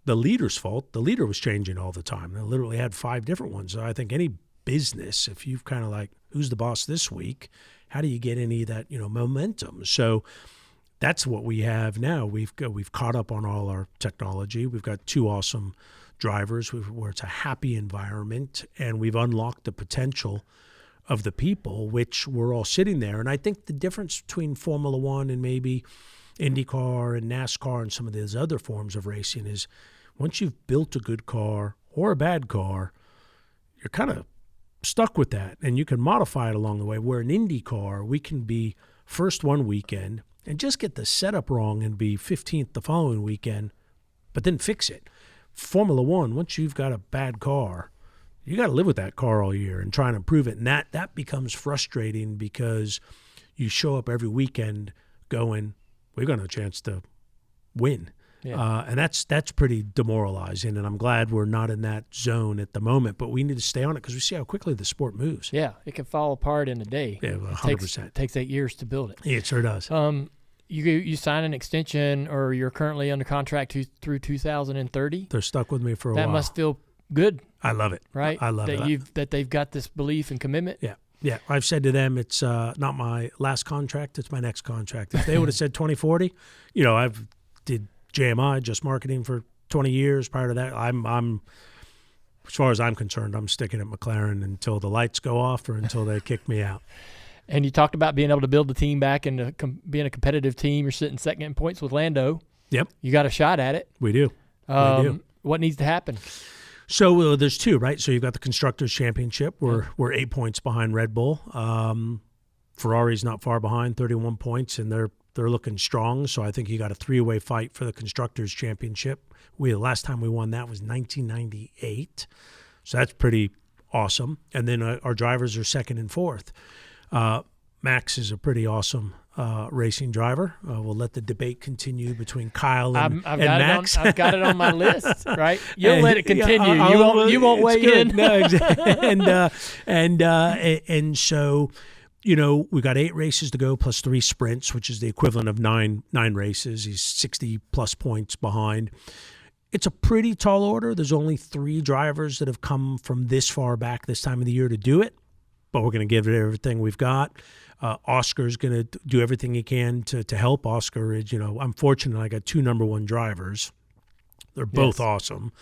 the leader's fault. The leader was changing all the time. They literally had 5 different ones. So I think any business, if you've kind of like, who's the boss this week, how do you get any of that, momentum? So that's what we have now. We've caught up on all our technology. We've got 2 awesome drivers where it's a happy environment, and we've unlocked the potential of the people, which we're all sitting there. And I think the difference between Formula One and maybe IndyCar and NASCAR and some of these other forms of racing is once you've built a good car or a bad car, you're kind of stuck with that, and you can modify it along the way. Where in IndyCar, we can be first one weekend and just get the setup wrong and be 15th the following weekend, but then fix it. Formula One, once you've got a bad car, you got to live with that car all year and try and improve it. And that becomes frustrating because you show up every weekend going, we've got no chance to win. Yeah. And that's pretty demoralizing, and I'm glad we're not in that zone at the moment, but we need to stay on it because we see how quickly the sport moves. Yeah, it can fall apart in a day. Yeah, 100%. It takes 8 years to build it. Yeah, it sure does. You sign an extension, or you're currently under contract through 2030? They're stuck with me for a while. That must feel good. I love it. Right? I love it. That they've got this belief and commitment? Yeah. Yeah, I've said to them, it's not my last contract, it's my next contract. If they would have said 2040, I've did JMI, just marketing, for 20 years. Prior to that, I'm as far as I'm concerned, I'm sticking at McLaren until the lights go off or until they kick me out. And you talked about being able to build the team back and being a competitive team. You're sitting second in points with Lando. Yep. You got a shot at it. We do. We do. What needs to happen? So there's 2, right? So you've got the Constructors' Championship. We're 8 points behind Red Bull. Ferrari's not far behind, 31 points, and they're looking strong. So I think you got a 3-way fight for the Constructors' Championship. The last time we won that was 1998. So that's pretty awesome. And then our drivers are 2nd and 4th. Max is a pretty awesome racing driver. We'll let the debate continue between Kyle and Max. I've got it on my list, right? You'll let it continue. You won't weigh in. No, exactly. And so, we got 8 races to go plus 3 sprints, which is the equivalent of nine races. He's 60-plus points behind. It's a pretty tall order. There's only 3 drivers that have come from this far back this time of the year to do it, but we're going to give it everything we've got. Oscar's going to do everything he can to help. Oscar is, I'm fortunate I got 2 number 1 drivers. They're both awesome,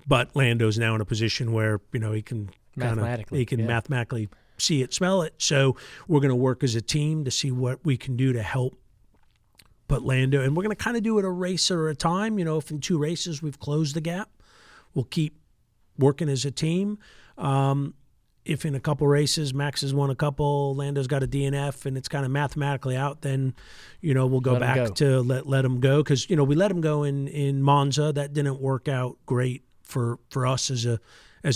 but Lando's now in a position where, he can mathematically see it, smell it. So we're going to work as a team to see what we can do to help put Lando, and we're going to kind of do it a race at a time. If in 2 races we've closed the gap, we'll keep working as a team. If in a couple races Max has won a couple, Lando's got a DNF, and it's kind of mathematically out, then we'll go back to let him go, because we let him go in Monza. That didn't work out great for us as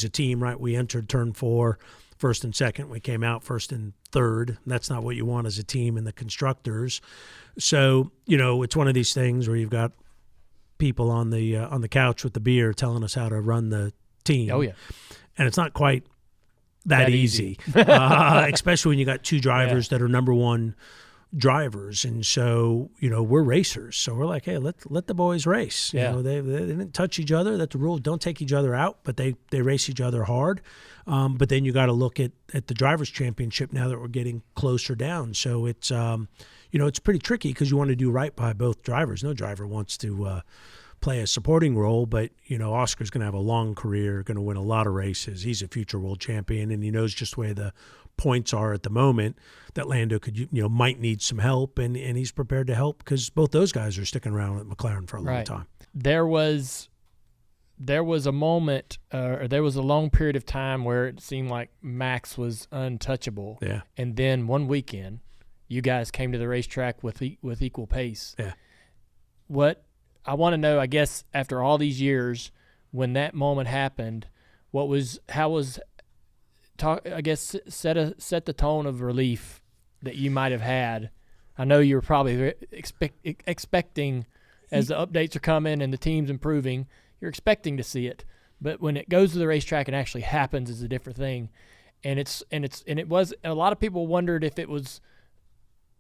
a team, right? We entered turn 4 first and second. We came out first and third. That's not what you want as a team in the Constructors. So it's one of these things where you've got people on the couch with the beer telling us how to run the team. Oh yeah, and it's not quite that easy. Especially when you got 2 drivers that are number 1 drivers. And so, we're racers. So we're like, hey, let the boys race. They didn't touch each other. That's the rule. Don't take each other out, but they race each other hard. But then you got to look at the Drivers' Championship now that we're getting closer down. So it's, it's pretty tricky because you want to do right by both drivers. No driver wants to play a supporting role, but Oscar's going to have a long career, going to win a lot of races. He's a future world champion, and he knows just the way the points are at the moment that Lando could, might need some help, and he's prepared to help because both those guys are sticking around at McLaren for a long time. There was a moment, or there was a long period of time where it seemed like Max was untouchable. Yeah. And then one weekend, you guys came to the racetrack with equal pace. Yeah. What I want to know, I guess, after all these years, when that moment happened, set the tone of relief that you might have had. I know you were probably expecting, as the updates are coming and the team's improving, you're expecting to see it. But when it goes to the racetrack and actually happens, is a different thing. And it was, a lot of people wondered if it was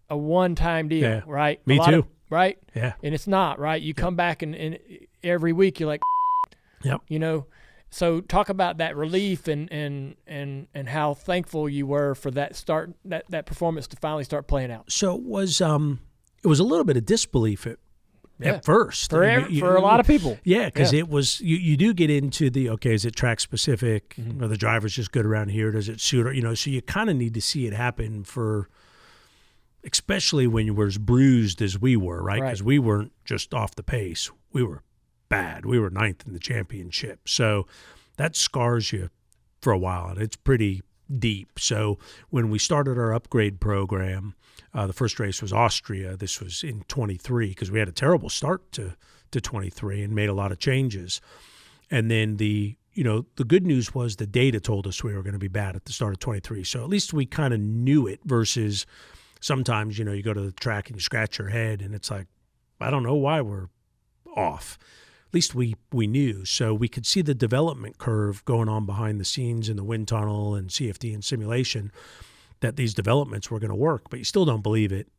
a one-time deal, right? Me too. Right? Yeah. And it's not, right? You come back and every week you're like, yep. So talk about that relief and how thankful you were for that that performance to finally start playing out. So it was a little bit of disbelief at first for a lot of people. Yeah, because it was you do get into the is it track specific? Are the drivers just good around here? Does it suit? So you kind of need to see it happen especially when you were as bruised as we were, right? Because we weren't just off the pace. We were bad. We were 9th in the championship. So that scars you for a while, and it's pretty deep. So when we started our upgrade program, the first race was Austria. This was in 23 because we had a terrible start to 23 and made a lot of changes. And then the good news was the data told us we were going to be bad at the start of 23. So at least we kind of knew it versus sometimes, you go to the track and you scratch your head and it's like, I don't know why we're off. At least we knew. So we could see the development curve going on behind the scenes in the wind tunnel and CFD and simulation, that these developments were going to work, but you still don't believe it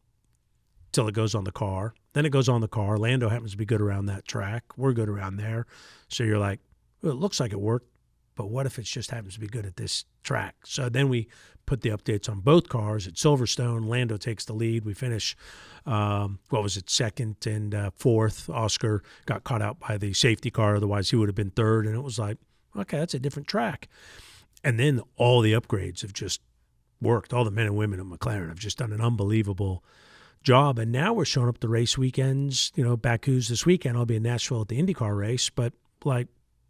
till it goes on the car. Then it goes on the car. Lando happens to be good around that track. We're good around there. So you're like, well, it looks like it worked, but what if it just happens to be good at this track? So then we put the updates on both cars at Silverstone. Lando takes the lead. We finish, second and fourth. Oscar got caught out by the safety car. Otherwise, he would have been third. And it was like, okay, that's a different track. And then all the upgrades have just worked. All the men and women of McLaren have just done an unbelievable job. And now we're showing up the race weekends. Baku's this weekend. I'll be in Nashville at the IndyCar race. But,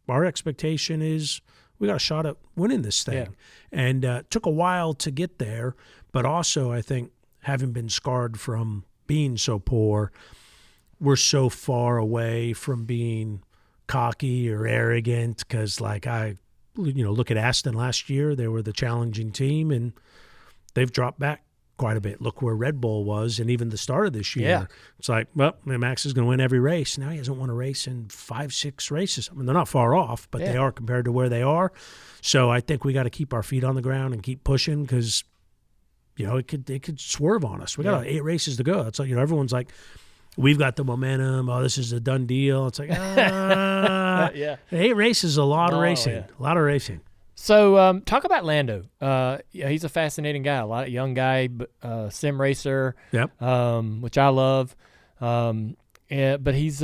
our expectation is we got a shot at winning this thing. Yeah. And it took a while to get there, but also I think having been scarred from being so poor, we're so far away from being cocky or arrogant because I look at Aston last year. They were the challenging team, and they've dropped back quite a bit. Look where Red Bull was, and even the start of this year. Yeah. It's like, well, Max is going to win every race. Now he hasn't won a race in 5-6 races. I mean, they're not far off, but they are compared to where they are. So I think we got to keep our feet on the ground and keep pushing because, it could swerve on us. We got 8 races to go. It's like, everyone's like, we've got the momentum. Oh, this is a done deal. It's like, 8 races is a lot of racing. Yeah. A lot of racing. So talk about Lando. He's a fascinating guy, a lot of young guy, sim racer, which I love. But he's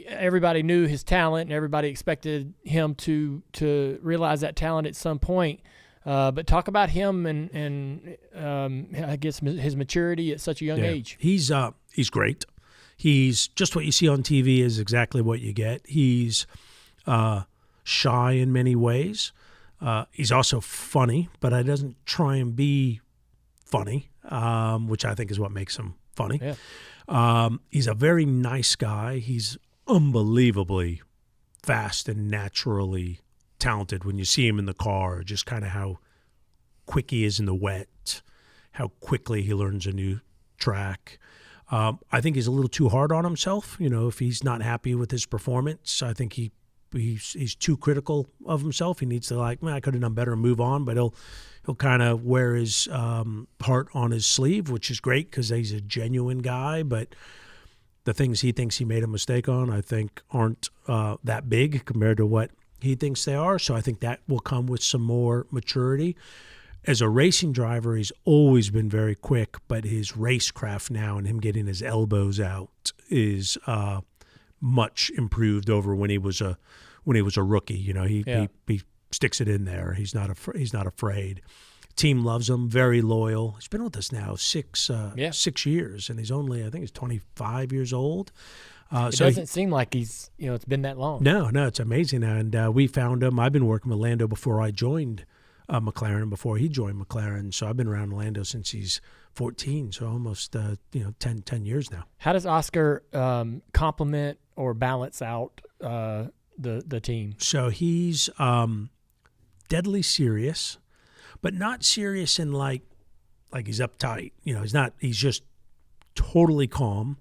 everybody knew his talent, and everybody expected him to realize that talent at some point. But talk about him and I guess his maturity at such a young age. He's great. He's just what you see on TV is exactly what you get. He's shy in many ways. He's also funny, but he doesn't try and be funny, which I think is what makes him funny. Yeah. He's a very nice guy. He's unbelievably fast and naturally talented when you see him in the car, just kind of how quick he is in the wet, how quickly he learns a new track. I think he's a little too hard on himself. If he's not happy with his performance, I think he's too critical of himself. He needs to I could have done better and move on, but he'll kind of wear his heart on his sleeve, which is great because he's a genuine guy. But the things he thinks he made a mistake on, I think, aren't that big compared to what he thinks they are. So I think that will come with some more maturity. As a racing driver, he's always been very quick, but his racecraft now and him getting his elbows out is much improved over when he was a rookie. He sticks it in there. He's not afraid Team loves him, very loyal. He's been with us now 6 years, and he's only, I think he's 25 years old. It doesn't seem like he's, it's been that long. No, it's amazing. And we found him. I've been working with Lando before I joined McLaren and before he joined McLaren. So I've been around Lando since he's 14, so almost 10 years now. How does Oscar complement or balance out the team? So he's deadly serious, but not serious in like he's uptight. He's just totally calm.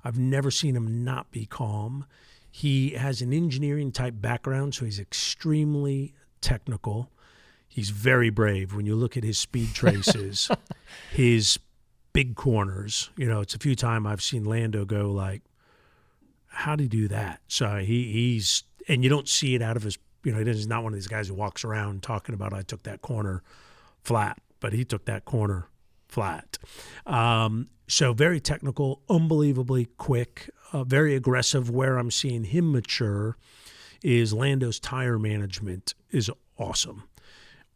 I've never seen him not be calm. He has an engineering type background, so he's extremely technical. He's very brave. When you look at his speed traces, his big corners, it's a few times I've seen Lando go like, how do you do that? So he's, and you don't see it out of his, he's not one of these guys who walks around talking about, I took that corner flat, but he took that corner flat. So very technical, unbelievably quick, very aggressive. Where I'm seeing him mature is Lando's tire management is awesome.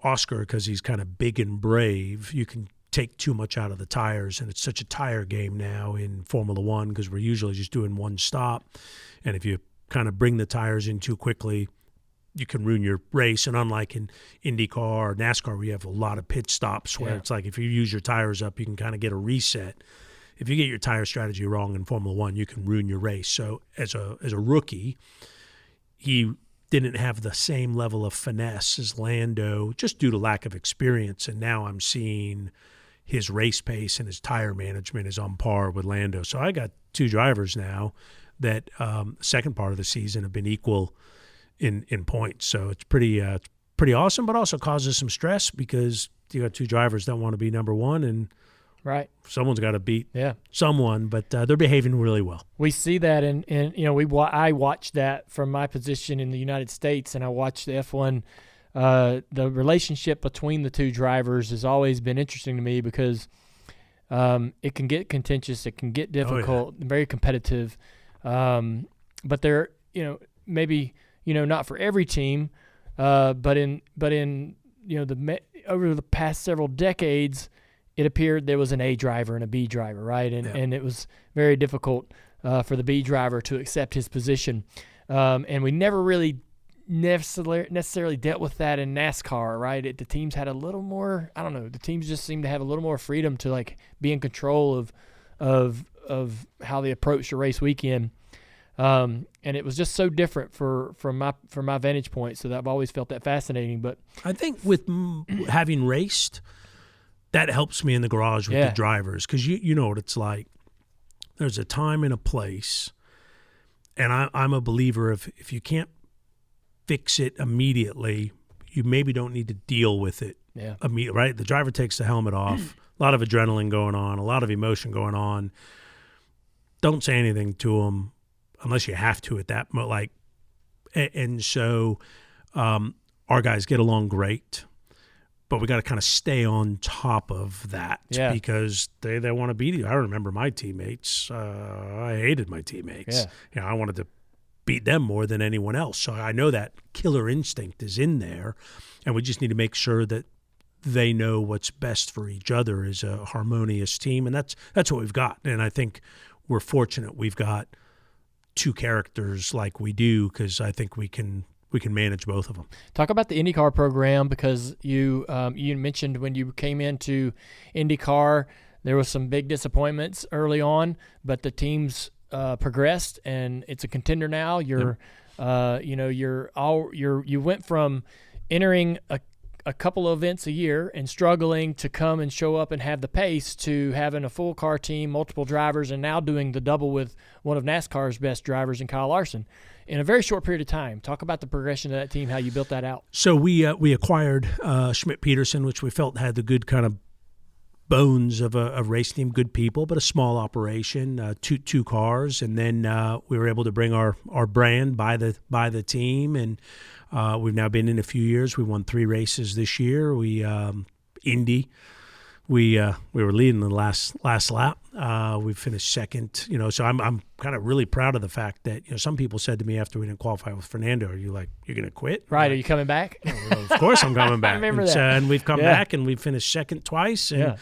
Oscar, because he's kind of big and brave, you can take too much out of the tires, and it's such a tire game now in Formula One because we're usually just doing one stop, and if you kind of bring the tires in too quickly, you can ruin your race. And unlike in IndyCar or NASCAR, where you have a lot of pit stops where it's like if you use your tires up, you can kind of get a reset. If you get your tire strategy wrong in Formula One, you can ruin your race. So as a rookie, he didn't have the same level of finesse as Lando just due to lack of experience. And now I'm seeing his race pace and his tire management is on par with Lando. So I got two drivers now that second part of the season have been equal in points. So it's pretty awesome, but also causes some stress because you got two drivers that want to be number one, and someone's got to beat someone, but they're behaving really well. We see that, and I watch that from my position in the United States, and I watch the F1. The relationship between the two drivers has always been interesting to me because it can get contentious, it can get difficult, very competitive, but they're maybe not for every team, but in over the past several decades, it appeared there was an A driver and a B driver, right? And it was very difficult for the B driver to accept his position. And we never really necessarily dealt with that in NASCAR, right? The teams had a little more, I don't know, the teams just seemed to have a little more freedom to like be in control of how they approached a race weekend. And it was just so different from my vantage point, so that I've always felt that fascinating. But I think with having raced, that helps me in the garage with the drivers because you know what it's like. There's a time and a place, and I'm a believer of if you can't fix it immediately, you maybe don't need to deal with it immediately, right? The driver takes the helmet off, a lot of adrenaline going on, a lot of emotion going on. Don't say anything to them unless you have to at that moment. And so our guys get along great. But we got to kind of stay on top of that because they want to beat you. I remember my teammates. I hated my teammates. I wanted to beat them more than anyone else. So I know that killer instinct is in there, and we just need to make sure that they know what's best for each other as a harmonious team, and that's what we've got. And I think we're fortunate we've got two characters like we do because I think we can manage both of them. Talk about the IndyCar program because you mentioned when you came into IndyCar there was some big disappointments early on, but the teams progressed and it's a contender now. You went from entering a couple of events a year and struggling to come and show up and have the pace to having a full car team, multiple drivers, and now doing the double with one of NASCAR's best drivers in Kyle Larson in a very short period of time. Talk about the progression of that team, how you built that out. So we acquired Schmidt-Peterson, which we felt had the good kind of bones of a race team, good people, but a small operation, two cars, and then we were able to bring our brand by the team, and we've now been in a few years. We won 3 races this year. We Indy we were leading the last lap. We finished second. So I'm kind of really proud of the fact that some people said to me after we didn't qualify with Fernando, "Are you you're going to quit?" Right? Are you coming back? Well, of course I'm coming back. I remember and that. And we've come back and we finished second twice and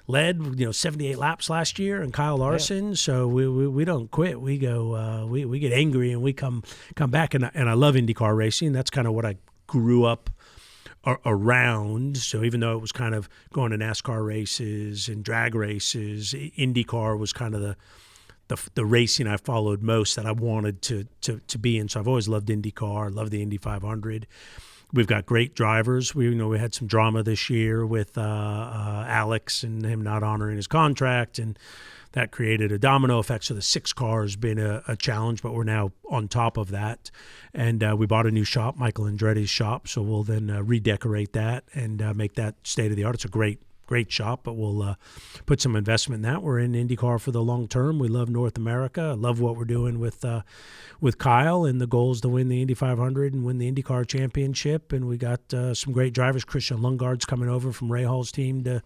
led 78 laps last year. And Kyle Larson. So we don't quit. We go. We get angry and we come back. And I love IndyCar racing. That's kind of what I grew up around. So even though it was kind of going to NASCAR races and drag races, IndyCar was kind of the racing I followed most that I wanted to be in. So I've always loved IndyCar, loved the Indy 500. We've got great drivers. We had some drama this year with Alex and him not honoring his contract, and that created a domino effect. So the 6 car has been a challenge, but we're now on top of that. And we bought a new shop, Michael Andretti's shop. So we'll then redecorate that and make that state of the art. It's a great shop, but we'll put some investment in that. We're in IndyCar for the long term. We love North America. I love what we're doing with Kyle, and the goal is to win the Indy 500 and win the IndyCar championship. And we got some great drivers. Christian Lundgaard's coming over from Ray Hall's team to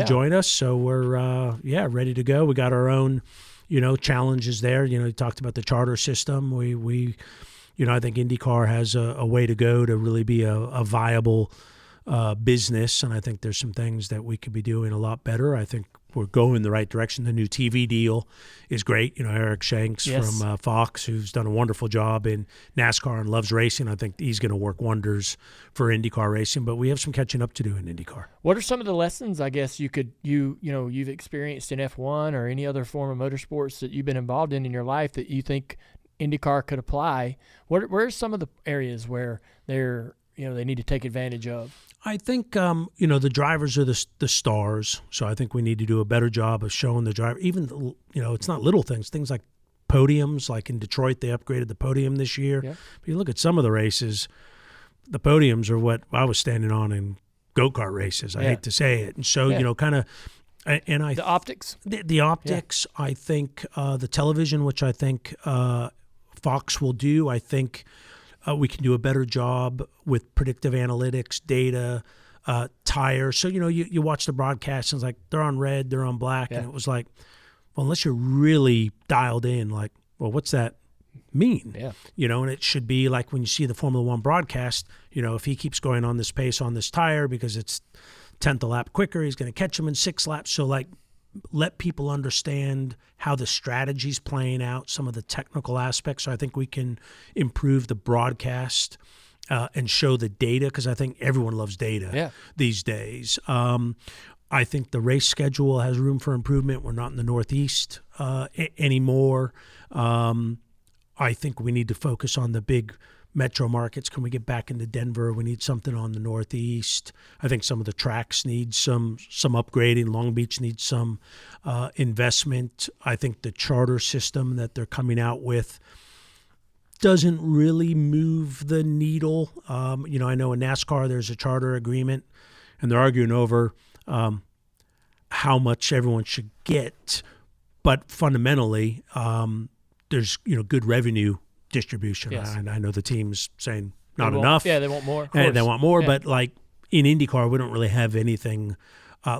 join us. So we're ready to go. We got our own challenges there. You talked about the charter system. We I think IndyCar has a way to go to really be a viable business, and I think there's some things that we could be doing a lot better. I think we're going in the right direction. The new TV deal is great. Eric Shanks from Fox, who's done a wonderful job in NASCAR and loves racing. I think he's going to work wonders for IndyCar racing, but we have some catching up to do in IndyCar. What are some of the lessons, I guess, you've experienced in F1 or any other form of motorsports that you've been involved in your life that you think IndyCar could apply? Where are some of the areas where they need to take advantage of? I think, the drivers are the stars. So I think we need to do a better job of showing the driver. Even, it's not little things like podiums. Like in Detroit, they upgraded the podium this year. Yeah. But you look at some of the races, the podiums are what I was standing on in go-kart races. I hate to say it. And so, the optics? The optics, I think, the television, which I think Fox will do, I think we can do a better job with predictive analytics, data, tires. So, you watch the broadcast and it's like they're on red, they're on black. And it was like, well, unless you're really dialed in, like, well, what's that mean? Yeah. And it should be like when you see the Formula One broadcast, if he keeps going on this pace on this tire because it's 10th a lap quicker, he's going to catch him in 6 laps. So, let people understand how the strategy's playing out, some of the technical aspects. So I think we can improve the broadcast and show the data, because I think everyone loves data these days. I think the race schedule has room for improvement. We're not in the Northeast anymore. I think we need to focus on the big metro markets. Can we get back into Denver? We need something on the Northeast. I think some of the tracks need some upgrading. Long Beach needs some investment. I think the charter system that they're coming out with doesn't really move the needle. I know in NASCAR there's a charter agreement, and they're arguing over how much everyone should get. But fundamentally, there's good revenue distribution. Yes. I know the team's saying not enough. Yeah, they want more. And they want more, but in IndyCar, we don't really have anything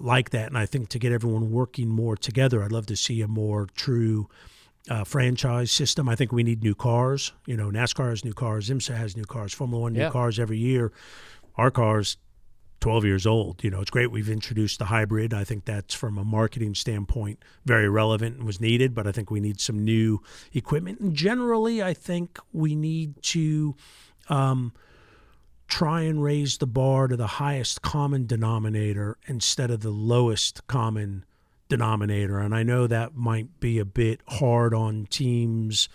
like that. And I think to get everyone working more together, I'd love to see a more true franchise system. I think we need new cars. NASCAR has new cars. IMSA has new cars. Formula One new cars every year. Our car's 12 years old. It's great we've introduced the hybrid. I think that's, from a marketing standpoint, very relevant and was needed, but I think we need some new equipment. And generally, I think we need to try and raise the bar to the highest common denominator instead of the lowest common denominator. And I know that might be a bit hard on teams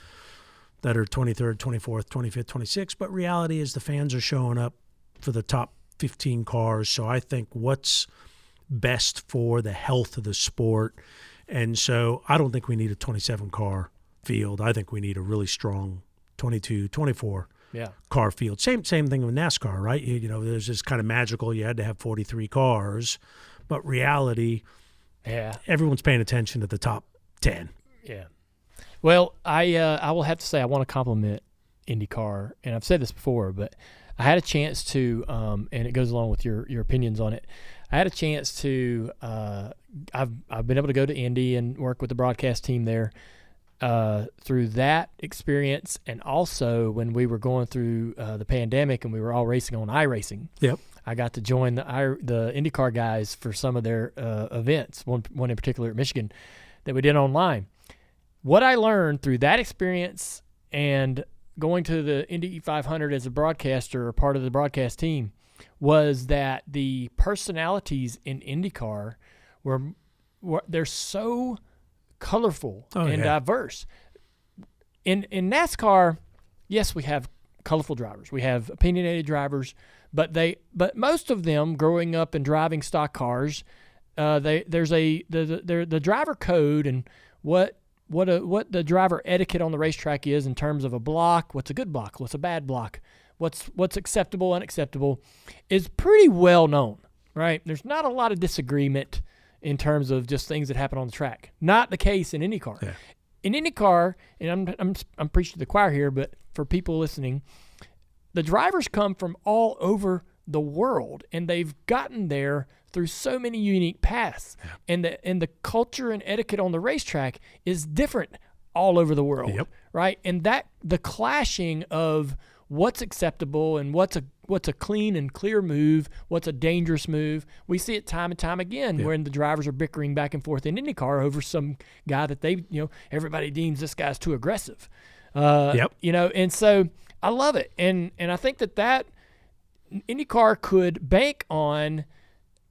that are 23rd, 24th, 25th, 26th, but reality is the fans are showing up for the top 15 cars. So I think what's best for the health of the sport. And so I don't think we need a 27 car field. I think we need a really strong 22, 24 car field. Same thing with NASCAR, right? There's this kind of magical, you had to have 43 cars, but reality, everyone's paying attention to the top 10. Yeah. Well, I will have to say I want to compliment IndyCar, and I've said this before, but I had a chance to, and it goes along with your opinions on it. I had a chance to I've been able to go to Indy and work with the broadcast team there through that experience, and also when we were going through the pandemic and we were all racing on iRacing. Yep. I got to join the IndyCar guys for some of their events, one in particular at Michigan that we did online. What I learned through that experience and going to the Indy 500 as a broadcaster or part of the broadcast team was that the personalities in IndyCar were they're so colorful and diverse. In NASCAR, yes, we have colorful drivers. We have opinionated drivers, but most of them growing up and driving stock cars, there's the driver code and what the driver etiquette on the racetrack is in terms of a block, what's a good block, what's a bad block, what's acceptable, unacceptable, is pretty well known, right? There's not a lot of disagreement in terms of just things that happen on the track. Not the case in IndyCar. Yeah. In IndyCar, and I'm preaching to the choir here, but for people listening, the drivers come from all over the world, and they've gotten there through so many unique paths. Yeah. And the culture and etiquette on the racetrack is different all over the world, right? And that the clashing of what's acceptable and what's a clean and clear move, what's a dangerous move, we see it time and time again when the drivers are bickering back and forth in IndyCar over some guy that everybody deems this guy's too aggressive. And so I love it. And I think that IndyCar could bank on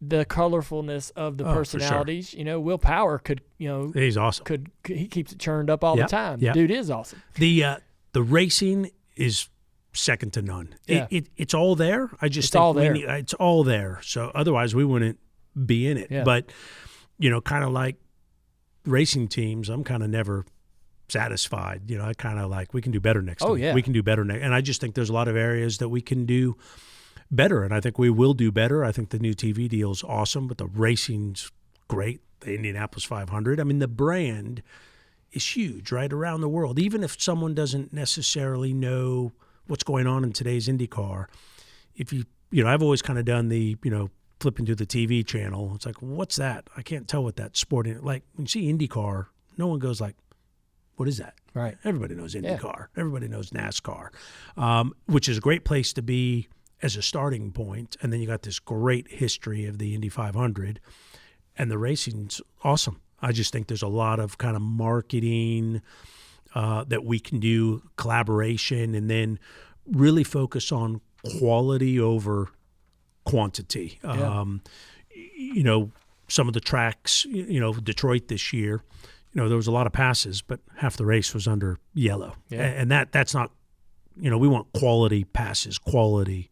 the colorfulness of the personalities. For sure. Will Power could, he's awesome. He keeps it churned up all the time. The dude is awesome. The racing is second to none. Yeah. It's all there. It's all there. So otherwise we wouldn't be in it. Yeah. But, kind of like racing teams, I'm kind of never satisfied. I kind of like, we can do better next time. Yeah. We can do better next. And I just think there's a lot of areas that we can do better, and I think we will do better. I think the new TV deal is awesome, but the racing's great. The Indianapolis 500. I mean, the brand is huge, right, around the world. Even if someone doesn't necessarily know what's going on in today's IndyCar, if I've always kind of done the, flipping to the TV channel. It's like, what's that? I can't tell what that sporting. Like when you see IndyCar, no one goes like, what is that? Right. Everybody knows IndyCar. Yeah. Everybody knows NASCAR, which is a great place to be as a starting point. And then you got this great history of the Indy 500, and the racing's awesome. I just think there's a lot of kind of marketing that we can do, collaboration, and then really focus on quality over quantity. Yeah. Some of the tracks, Detroit this year, there was a lot of passes, but half the race was under yellow. Yeah. And that's not, we want quality passes, quality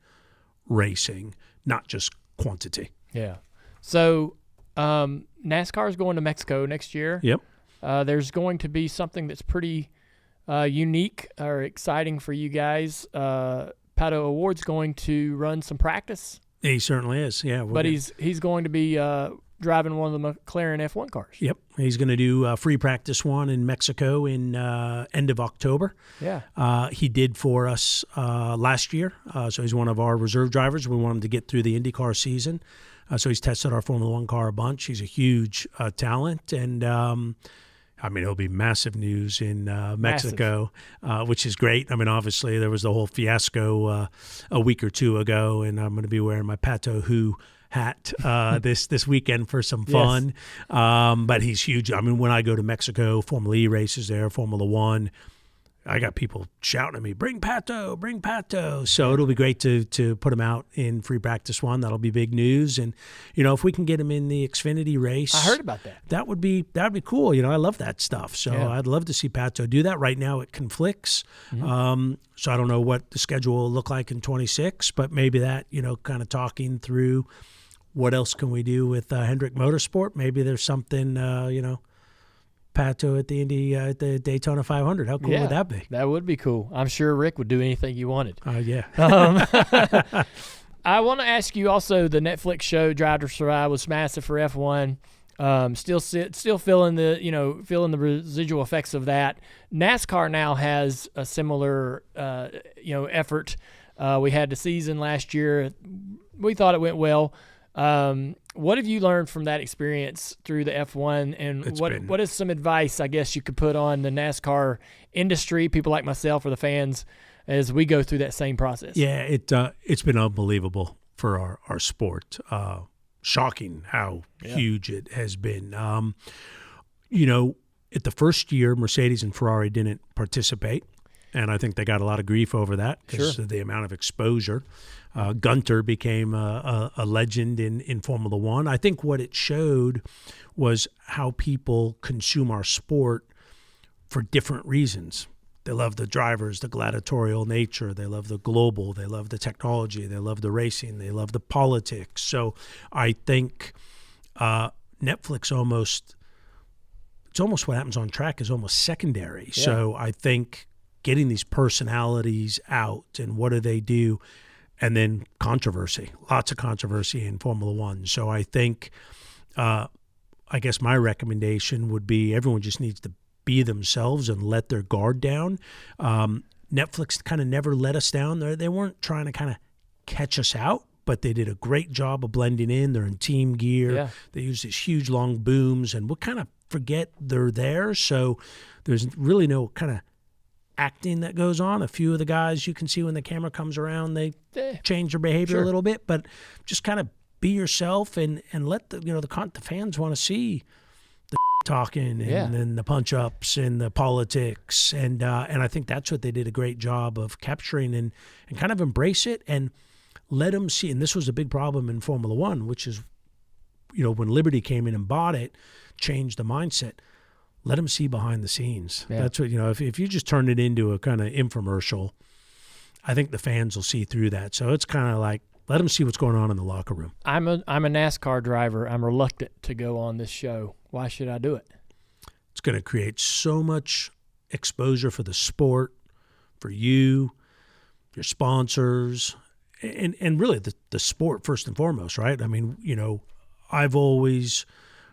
racing, not just quantity. Yeah. So NASCAR is going to Mexico next year. Yep. There's going to be something that's pretty unique or exciting for you guys. Pato O'Ward's going to run some practice. He certainly is, yeah. But he's going to be driving one of the McLaren F1 cars. Yep. He's going to do a free practice one in Mexico in end of October. Yeah. He did for us last year, so he's one of our reserve drivers. We want him to get through the IndyCar season. So he's tested our Formula One car a bunch. He's a huge talent, and it'll be massive news in Mexico, which is great. I mean, obviously there was the whole fiasco a week or two ago, and I'm going to be wearing my Pato Who hat this weekend for some fun. Yes. But he's huge. I mean, when I go to Mexico, Formula E races there, Formula One, I got people shouting at me, bring Pato, bring Pato. So it'll be great to put him out in free practice one. That'll be big news. And, if we can get him in the Xfinity race. I heard about that. That would be cool. I love that stuff. So I'd love to see Pato do that. Right now it conflicts. Mm-hmm. So I don't know what the schedule will look like in 26, but maybe that, kind of talking through what else can we do with Hendrick Motorsport. Maybe there's something, Pato at the Daytona 500. How cool would that be? That would be cool. I'm sure Rick would do anything you wanted. Yeah. I want to ask you also, the Netflix show Drive to Survive was massive for F1. Still feeling the residual effects of that. NASCAR now has a similar effort. We had the season last year. We thought it went well. What have you learned from that experience through the F1, and what is some advice, I guess, you could put on the NASCAR industry, people like myself or the fans, as we go through that same process? Yeah, it's been unbelievable for our sport. Shocking how huge it has been. At the first year, Mercedes and Ferrari didn't participate, and I think they got a lot of grief over that because of the amount of exposure. Gunter became a legend in Formula One. I think what it showed was how people consume our sport for different reasons. They love the drivers, the gladiatorial nature. They love the global. They love the technology. They love the racing. They love the politics. So I think Netflix it's almost what happens on track is almost secondary. Yeah. So I think getting these personalities out and what do they do, and then controversy, lots of controversy in Formula One. So I think, I guess my recommendation would be everyone just needs to be themselves and let their guard down. Netflix kind of never let us down. They weren't trying to kind of catch us out, but they did a great job of blending in. They're in team gear. Yeah. They use these huge long booms, and we'll kind of forget they're there. So there's really no kind of acting that goes on. A few of the guys you can see when the camera comes around, they change their behavior a little bit, but just kind of be yourself and let the fans want to see the talking and then the punch ups and the politics and I think that's what they did a great job of capturing and kind of embrace it and let them see. And this was a big problem in Formula One, which is when Liberty came in and bought it, changed the mindset. Let them see behind the scenes. Yeah. That's what if you just turn it into a kind of infomercial, I think the fans will see through that. So it's kind of like let them see what's going on in the locker room. I'm a NASCAR driver. I'm reluctant to go on this show. Why should I do it? It's going to create so much exposure for the sport, for you, your sponsors, and really the sport first and foremost, right? I mean, I've always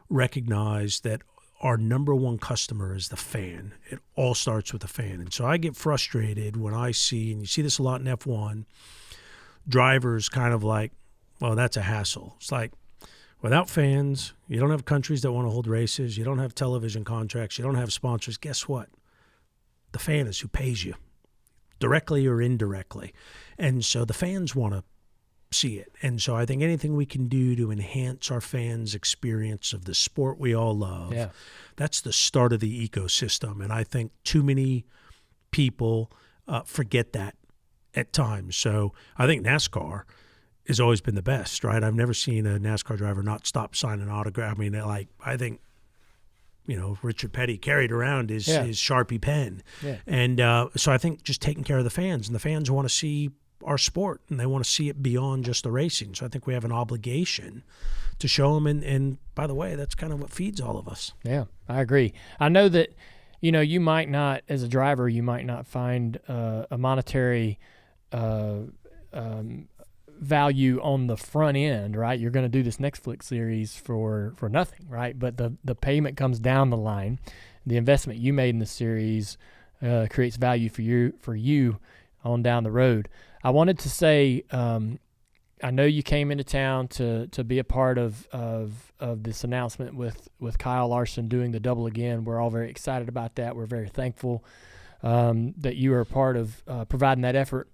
recognized that our number one customer is the fan. It all starts with the fan. And so I get frustrated when I see, and you see this a lot in F1, drivers kind of like, well, that's a hassle. It's like, without fans, you don't have countries that want to hold races. You don't have television contracts. You don't have sponsors. Guess what? The fan is who pays you, directly or indirectly. And so the fans want to see it. And so I think anything we can do to enhance our fans' experience of the sport we all love, that's the start of the ecosystem. And I think too many people forget that at times. So I think NASCAR has always been the best, right? I've never seen a NASCAR driver not stop signing autograph. I mean, I think, Richard Petty carried around his Sharpie pen. Yeah. And so I think just taking care of the fans, and the fans want to see our sport, and they want to see it beyond just the racing. So I think we have an obligation to show them. And by the way, that's kind of what feeds all of us. Yeah, I agree. I know that, you might not, as a driver, you might not find a monetary value on the front end, right? You're going to do this Netflix series for nothing, right? But the payment comes down the line. The investment you made in the series creates value for you on down the road. I wanted to say, I know you came into town to be a part of this announcement with Kyle Larson doing the double again. We're all very excited about that. We're very thankful that you are a part of providing that effort.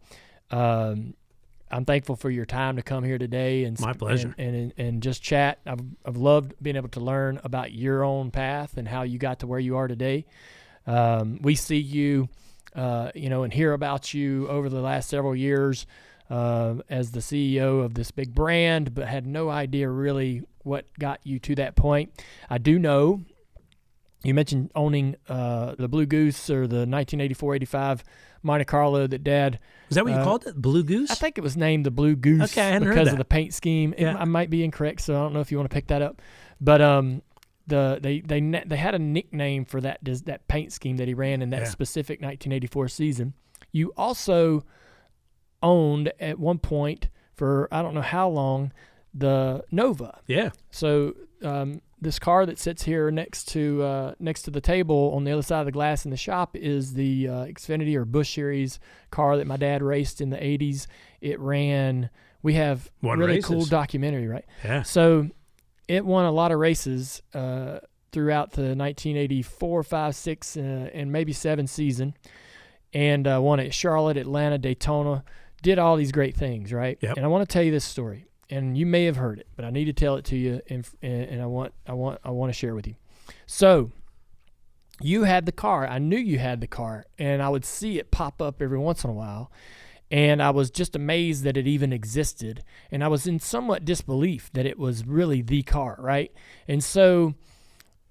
I'm thankful for your time to come here today and my pleasure and just chat. I've loved being able to learn about your own path and how you got to where you are today. We see you. And hear about you over the last several years as the CEO of this big brand, but had no idea really what got you to that point. I do know you mentioned owning the Blue Goose or the 1984-85 Monte Carlo that Dad. Is that what you called it? Blue Goose? I think it was named the Blue Goose because of the paint scheme. Yeah. I might be incorrect, so I don't know if you want to pick that up. But they had a nickname for that paint scheme that he ran in that specific 1984 season. You also owned at one point for I don't know how long the Nova. Yeah. So this car that sits here next to the table on the other side of the glass in the shop is the Xfinity or Busch Series car that my dad raced in the 80s. It ran. We have Won really races. Cool documentary, right? Yeah. So it won a lot of races throughout the 1984, 5, 6, and maybe 7 season, and won at Charlotte, Atlanta, Daytona, did all these great things, right? Yep. And I want to tell you this story, and you may have heard it, but I need to tell it to you, and I want to share with you. So, you had the car. I knew you had the car, and I would see it pop up every once in a while, and I was just amazed that it even existed, and I was in somewhat disbelief that it was really the car, right? And so,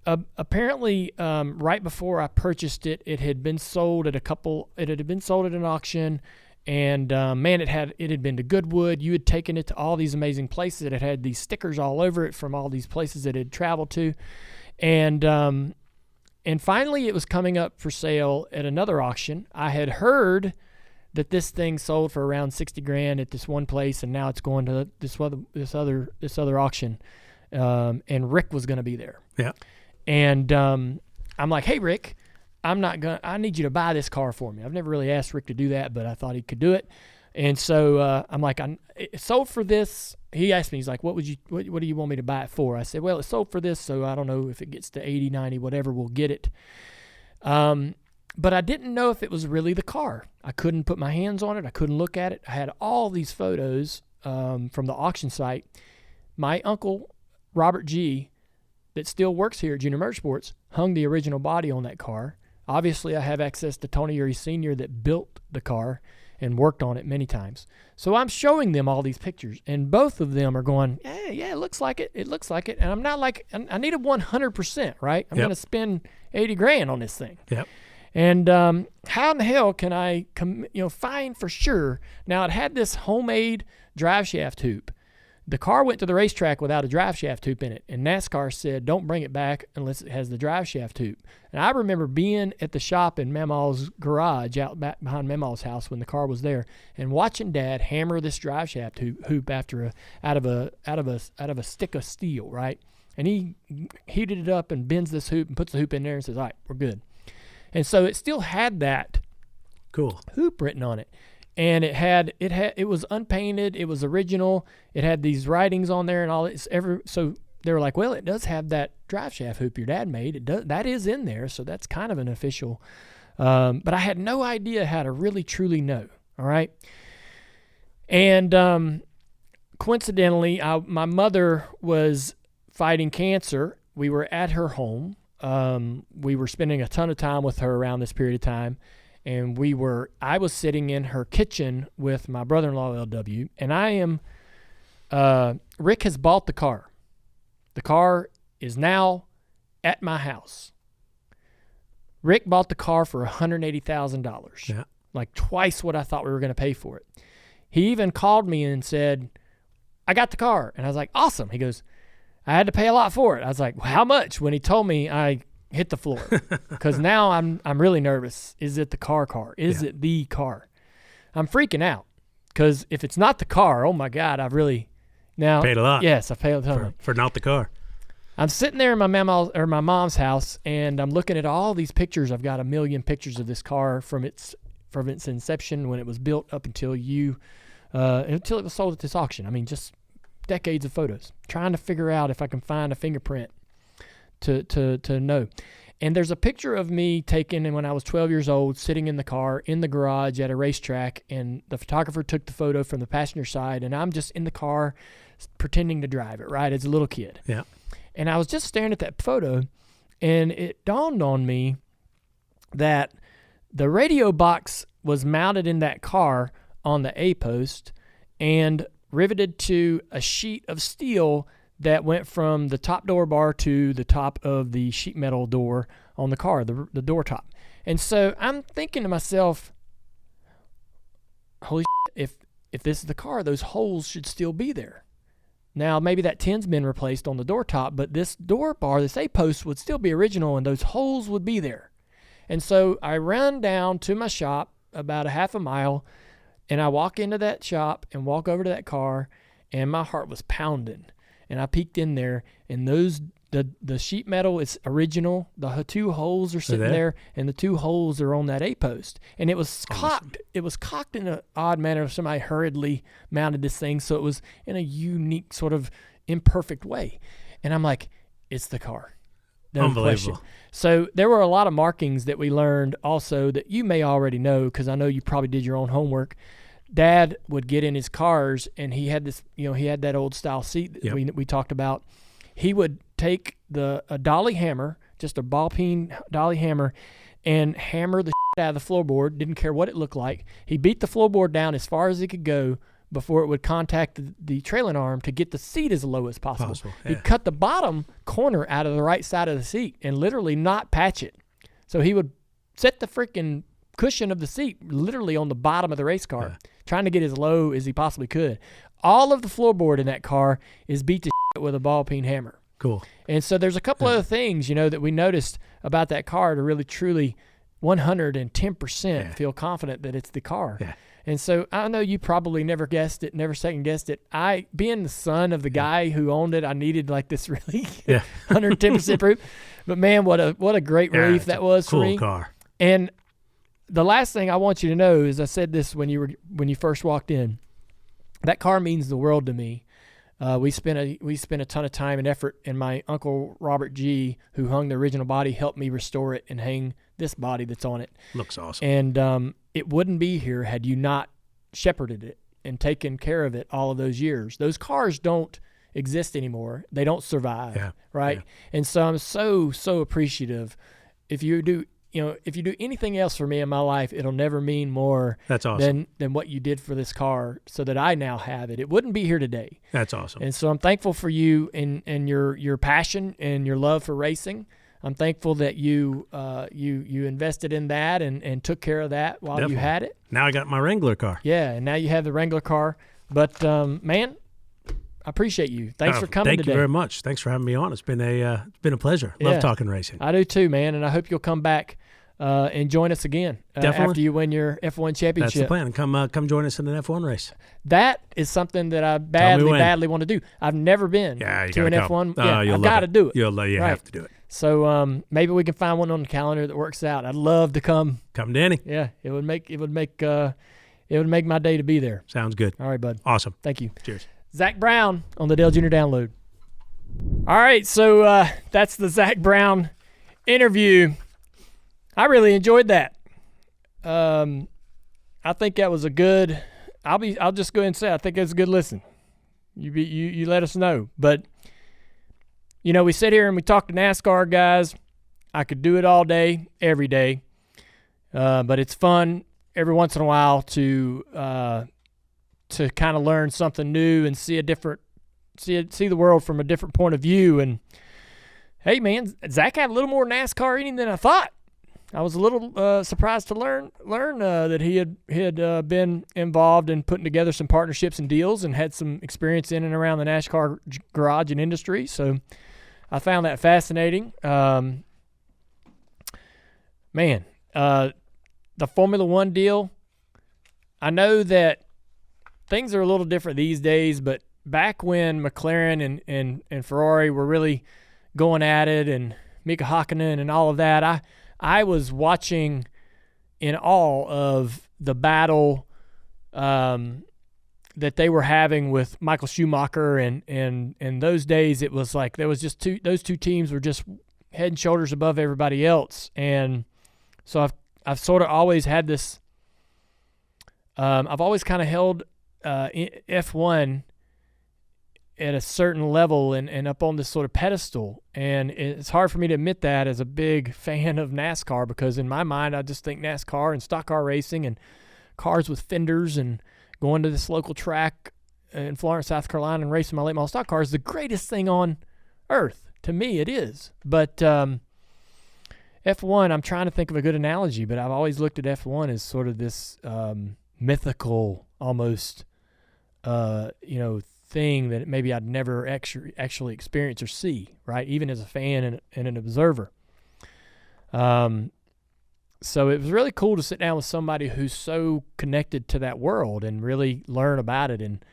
apparently, right before I purchased it, it had been sold at an auction, and man, it had been to Goodwood. You had taken it to all these amazing places. It had these stickers all over it from all these places that it had traveled to, and finally, it was coming up for sale at another auction. I had heard that this thing sold for around $60,000 at this one place, and now it's going to this other auction, and Rick was going to be there. Yeah. And I'm like, hey, Rick, I need you to buy this car for me. I've never really asked Rick to do that, but I thought he could do it. And so I'm like, it sold for this. He asked me, he's like, what do you want me to buy it for? I said, well, it sold for this, so I don't know if it gets to 80, 90, whatever, we'll get it. But I didn't know if it was really the car. I couldn't put my hands on it. I couldn't look at it. I had all these photos from the auction site. My uncle, Robert G., that still works here at Junior Motorsports, hung the original body on that car. Obviously, I have access to Tony Uri Sr. that built the car and worked on it many times. So I'm showing them all these pictures, and both of them are going, yeah, it looks like it. It looks like it. And I'm not like, I need a 100%, right? I'm going to spend $80,000 on this thing. Yep. And how in the hell can I find for sure? Now, it had this homemade drive shaft hoop. The car went to the racetrack without a drive shaft hoop in it, and NASCAR said, don't bring it back unless it has the drive shaft hoop. And I remember being at the shop in Memaw's garage out back behind Memaw's house when the car was there, and watching Dad hammer this drive shaft hoop out of a stick of steel, right? And he heated it up and bends this hoop and puts the hoop in there and says, all right, we're good. And so it still had that cool hoop written on it. And it was unpainted. It was original. It had these writings on there and all this. So they were like, well, it does have that drive shaft hoop your dad made. That is in there. So that's kind of an official. But I had no idea how to really truly know. All right. And coincidentally, my mother was fighting cancer. We were at her home. We were spending a ton of time with her around this period of time. And I was sitting in her kitchen with my brother-in-law, LW, and Rick has bought the car. The car is now at my house. Rick bought the car for $180,000. Yeah. Like twice what I thought we were going to pay for it. He even called me and said, I got the car. And I was like, awesome. He goes, I had to pay a lot for it. I was like, well, how much? When he told me, I hit the floor because now I'm really nervous. Is it the car? Is it the car? I'm freaking out because if it's not the car, oh my God, I've really now paid a lot. Yes, I paid a ton for not the car. I'm sitting there in my mom's house and I'm looking at all these pictures. I've got a million pictures of this car from its inception when it was built up until it was sold at this auction. I mean, just decades of photos. Trying to figure out if I can find a fingerprint to know. And there's a picture of me taken when I was 12 years old, sitting in the car in the garage at a racetrack, and the photographer took the photo from the passenger side, and I'm just in the car pretending to drive it, right, as a little kid. Yeah. And I was just staring at that photo, and it dawned on me that the radio box was mounted in that car on the A-post and riveted to a sheet of steel that went from the top door bar to the top of the sheet metal door on the car, the door top. And so I'm thinking to myself, holy shit, if this is the car, those holes should still be there. Now, maybe that tin's been replaced on the door top, but this door bar, this A-post would still be original and those holes would be there. And so I ran down to my shop about a half a mile, and I walk into that shop and walk over to that car, and my heart was pounding. And I peeked in there, and the sheet metal is original. The two holes are sitting there, and the two holes are on that A-post. And it was cocked. It was cocked in an odd manner. Somebody hurriedly mounted this thing, so it was in a unique sort of imperfect way. And I'm like, it's the car. No Unbelievable. question. So there were a lot of markings that we learned also that you may already know, because I know you probably did your own homework. Dad would get in his cars, and he had this, he had that old style seat that we talked about. He would take a dolly hammer, just a ball peen dolly hammer, and hammer the shit out of the floorboard. Didn't care what it looked like. He beat the floorboard down as far as it could go before it would contact the trailing arm to get the seat as low as possible. Yeah. He'd cut the bottom corner out of the right side of the seat and literally not patch it. So he would set the freaking cushion of the seat literally on the bottom of the race car, trying to get as low as he possibly could. All of the floorboard in that car is beat to shit with a ball peen hammer. Cool. And so there's a couple other things, that we noticed about that car to really truly 110% feel confident that it's the car. Yeah. And so I know you probably never guessed it, never second guessed it. Being the son of the guy who owned it, I needed like this really 110% proof. But man, what a great relief that was for me. Cool car. And the last thing I want you to know is, I said this when you first walked in, that car means the world to me. We spent a ton of time and effort, and my uncle Robert G, who hung the original body, helped me restore it and hang this body that's on it. Looks awesome. And it wouldn't be here had you not shepherded it and taken care of it all of those years. Those cars don't exist anymore. They don't survive, right? Yeah. And so I'm so appreciative. If you do anything else for me in my life, it'll never mean more That's awesome. than what you did for this car, so that I now have it. It wouldn't be here today. That's awesome. And so I'm thankful for you and your passion and your love for racing. I'm thankful that you invested in that and took care of that while you had it. Now I got my Wrangler car. Yeah, and now you have the Wrangler car. But, man, I apprate you. Thanks for coming today. Thank you very much. Thanks for having me on. It's been a pleasure. Love talking racing. I do too, man, and I hope you'll come back and join us again after you win your F1 championship. That's the plan. Come join us in an F1 race. That is something that I badly want to do. I've never been to an F1. I've got to do it. You have to do it. So maybe we can find one on the calendar that works out. I'd love to come. Come, Danny. Yeah, it would make my day to be there. Sounds good. All right, bud. Awesome. Thank you. Cheers. Zach Brown on the Dale Jr. Download. All right, so that's the Zach Brown interview. I really enjoyed that. I think that was a good. I'll just go ahead and say I think it's a good listen. You let us know, but we sit here and we talk to NASCAR guys. I could do it all day, every day, but it's fun every once in a while to kind of learn something new and see the world from a different point of view. And hey, man, Zach had a little more NASCAR in him than I thought. I was a little surprised to learn that he had been involved in putting together some partnerships and deals and had some experience in and around the NASCAR garage and industry. So I found that fascinating. The Formula One deal, I know that things are a little different these days, but back when McLaren and Ferrari were really going at it, and Mika Hakkinen and all of that, I was watching in awe of the battle that they were having with Michael Schumacher, and those days it was like there was just those two teams were just head and shoulders above everybody else. And so I've sort of always had this I've always kind of held F1 at a certain level and up on this sort of pedestal. And it's hard for me to admit that as a big fan of NASCAR, because in my mind, I just think NASCAR and stock car racing and cars with fenders and going to this local track in Florence, South Carolina and racing my late model stock car is the greatest thing on earth. To me, it is. But F1, I'm trying to think of a good analogy, but I've always looked at F1 as sort of this mythical almost, thing that maybe I'd never actually experience or see, right? Even as a fan and an observer. So it was really cool to sit down with somebody who's so connected to that world and really learn about it, and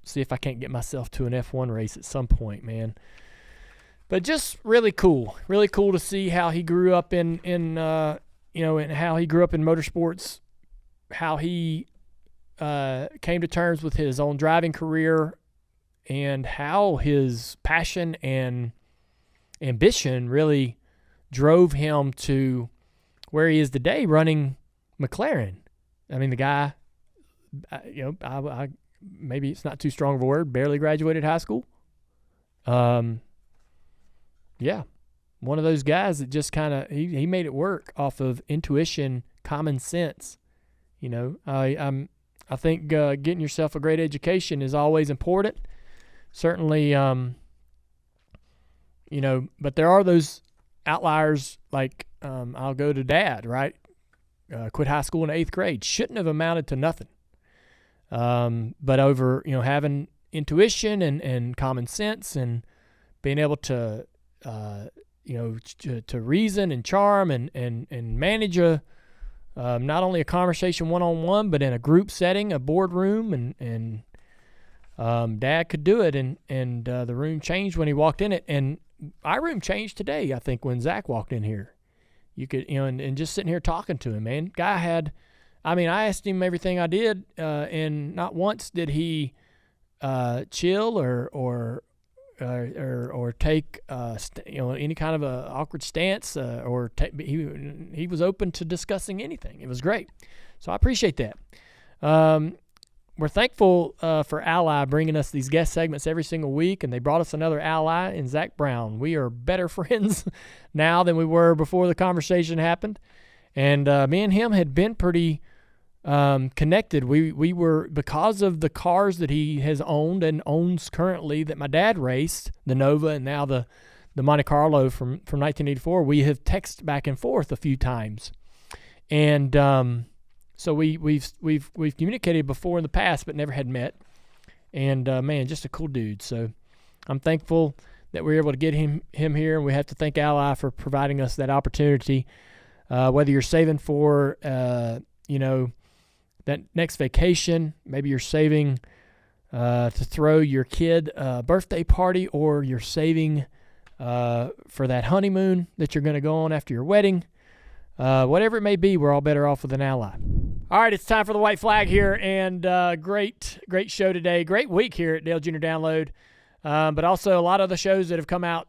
see if I can't get myself to an F1 race at some point, man. But just really cool to see how he grew up and how he grew up in motorsports, how he came to terms with his own driving career and how his passion and ambition really drove him to where he is today, running McLaren. I mean, the guy, I maybe it's not too strong of a word, barely graduated high school. Yeah, one of those guys that just kind of he made it work off of intuition, common sense. I think getting yourself a great education is always important. Certainly, but there are those outliers like I'll go to Dad, right? Quit high school in 8th grade. Shouldn't have amounted to nothing. But over, having intuition and common sense and being able to, to reason and charm and manage not only a conversation one-on-one, but in a group setting, a boardroom, and Dad could do it. And the room changed when he walked in it. And our room changed today, I think, when Zach walked in here. You could, and just sitting here talking to him, man. Guy had, I asked him everything I did, and not once did he chill or take any kind of a awkward stance, he was open to discussing anything. It was great, so I appreciate that. We're thankful for Ally bringing us these guest segments every single week, and they brought us another ally in Zach Brown. We are better friends now than we were before the conversation happened, and me and him had been pretty connected. We were, because of the cars that he has owned and owns currently that my dad raced, the Nova and now the Monte Carlo from 1984. We have texted back and forth a few times, and so we've communicated before in the past, but never had met. And man, just a cool dude. So I'm thankful that we were able to get him here, and we have to thank Ally for providing us that opportunity. Whether you're saving for that next vacation, maybe you're saving to throw your kid a birthday party, or you're saving for that honeymoon that you're going to go on after your wedding. Whatever it may be, we're all better off with an Ally. All right, it's time for the white flag here, and great show today. Great week here at Dale Jr. Download, but also a lot of the shows that have come out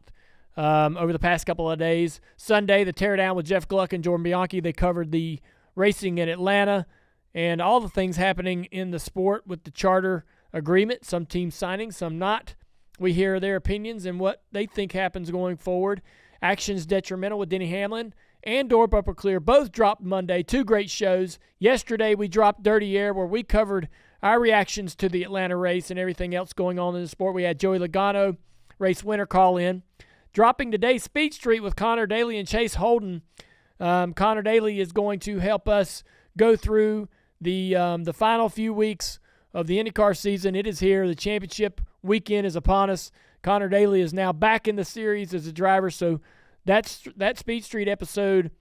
over the past couple of days. Sunday, the Teardown with Jeff Gluck and Jordan Bianchi. They covered the racing in Atlanta and all the things happening in the sport with the charter agreement, some teams signing, some not. We hear their opinions and what they think happens going forward. Actions Detrimental with Denny Hamlin and Door Bumper Clear both dropped Monday. Two great shows. Yesterday we dropped Dirty Air, where we covered our reactions to the Atlanta race and everything else going on in the sport. We had Joey Logano, race winner, call in. Dropping today, Speed Street with Connor Daly and Chase Holden. Connor Daly is going to help us go through the final few weeks of the IndyCar season. It is here. The championship weekend is upon us. Connor Daly is now back in the series as a driver, so that Speed Street episode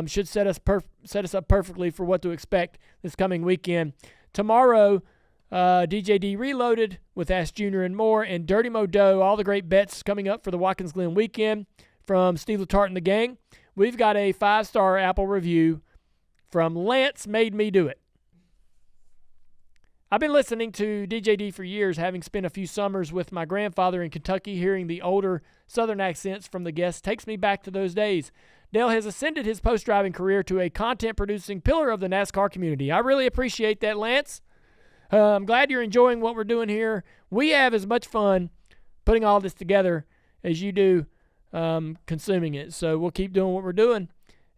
should set us up perfectly for what to expect this coming weekend. Tomorrow, DJD Reloaded with Ask Junior and more, and Dirty Modo, all the great bets coming up for the Watkins Glen weekend from Steve Letarte and the gang. We've got a 5-star Apple review from Lance Made Me Do It. I've been listening to DJD for years, having spent a few summers with my grandfather in Kentucky. Hearing the older Southern accents from the guests takes me back to those days. Dale has ascended his post-driving career to a content-producing pillar of the NASCAR community. I really appreciate that, Lance. I'm glad you're enjoying what we're doing here. We have as much fun putting all this together as you do consuming it. So we'll keep doing what we're doing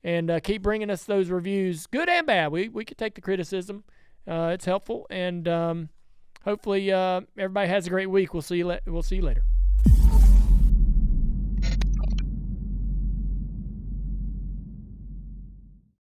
and keep bringing us those reviews, good and bad. We can take the criticism. It's helpful, and hopefully everybody has a great week. We'll see you later.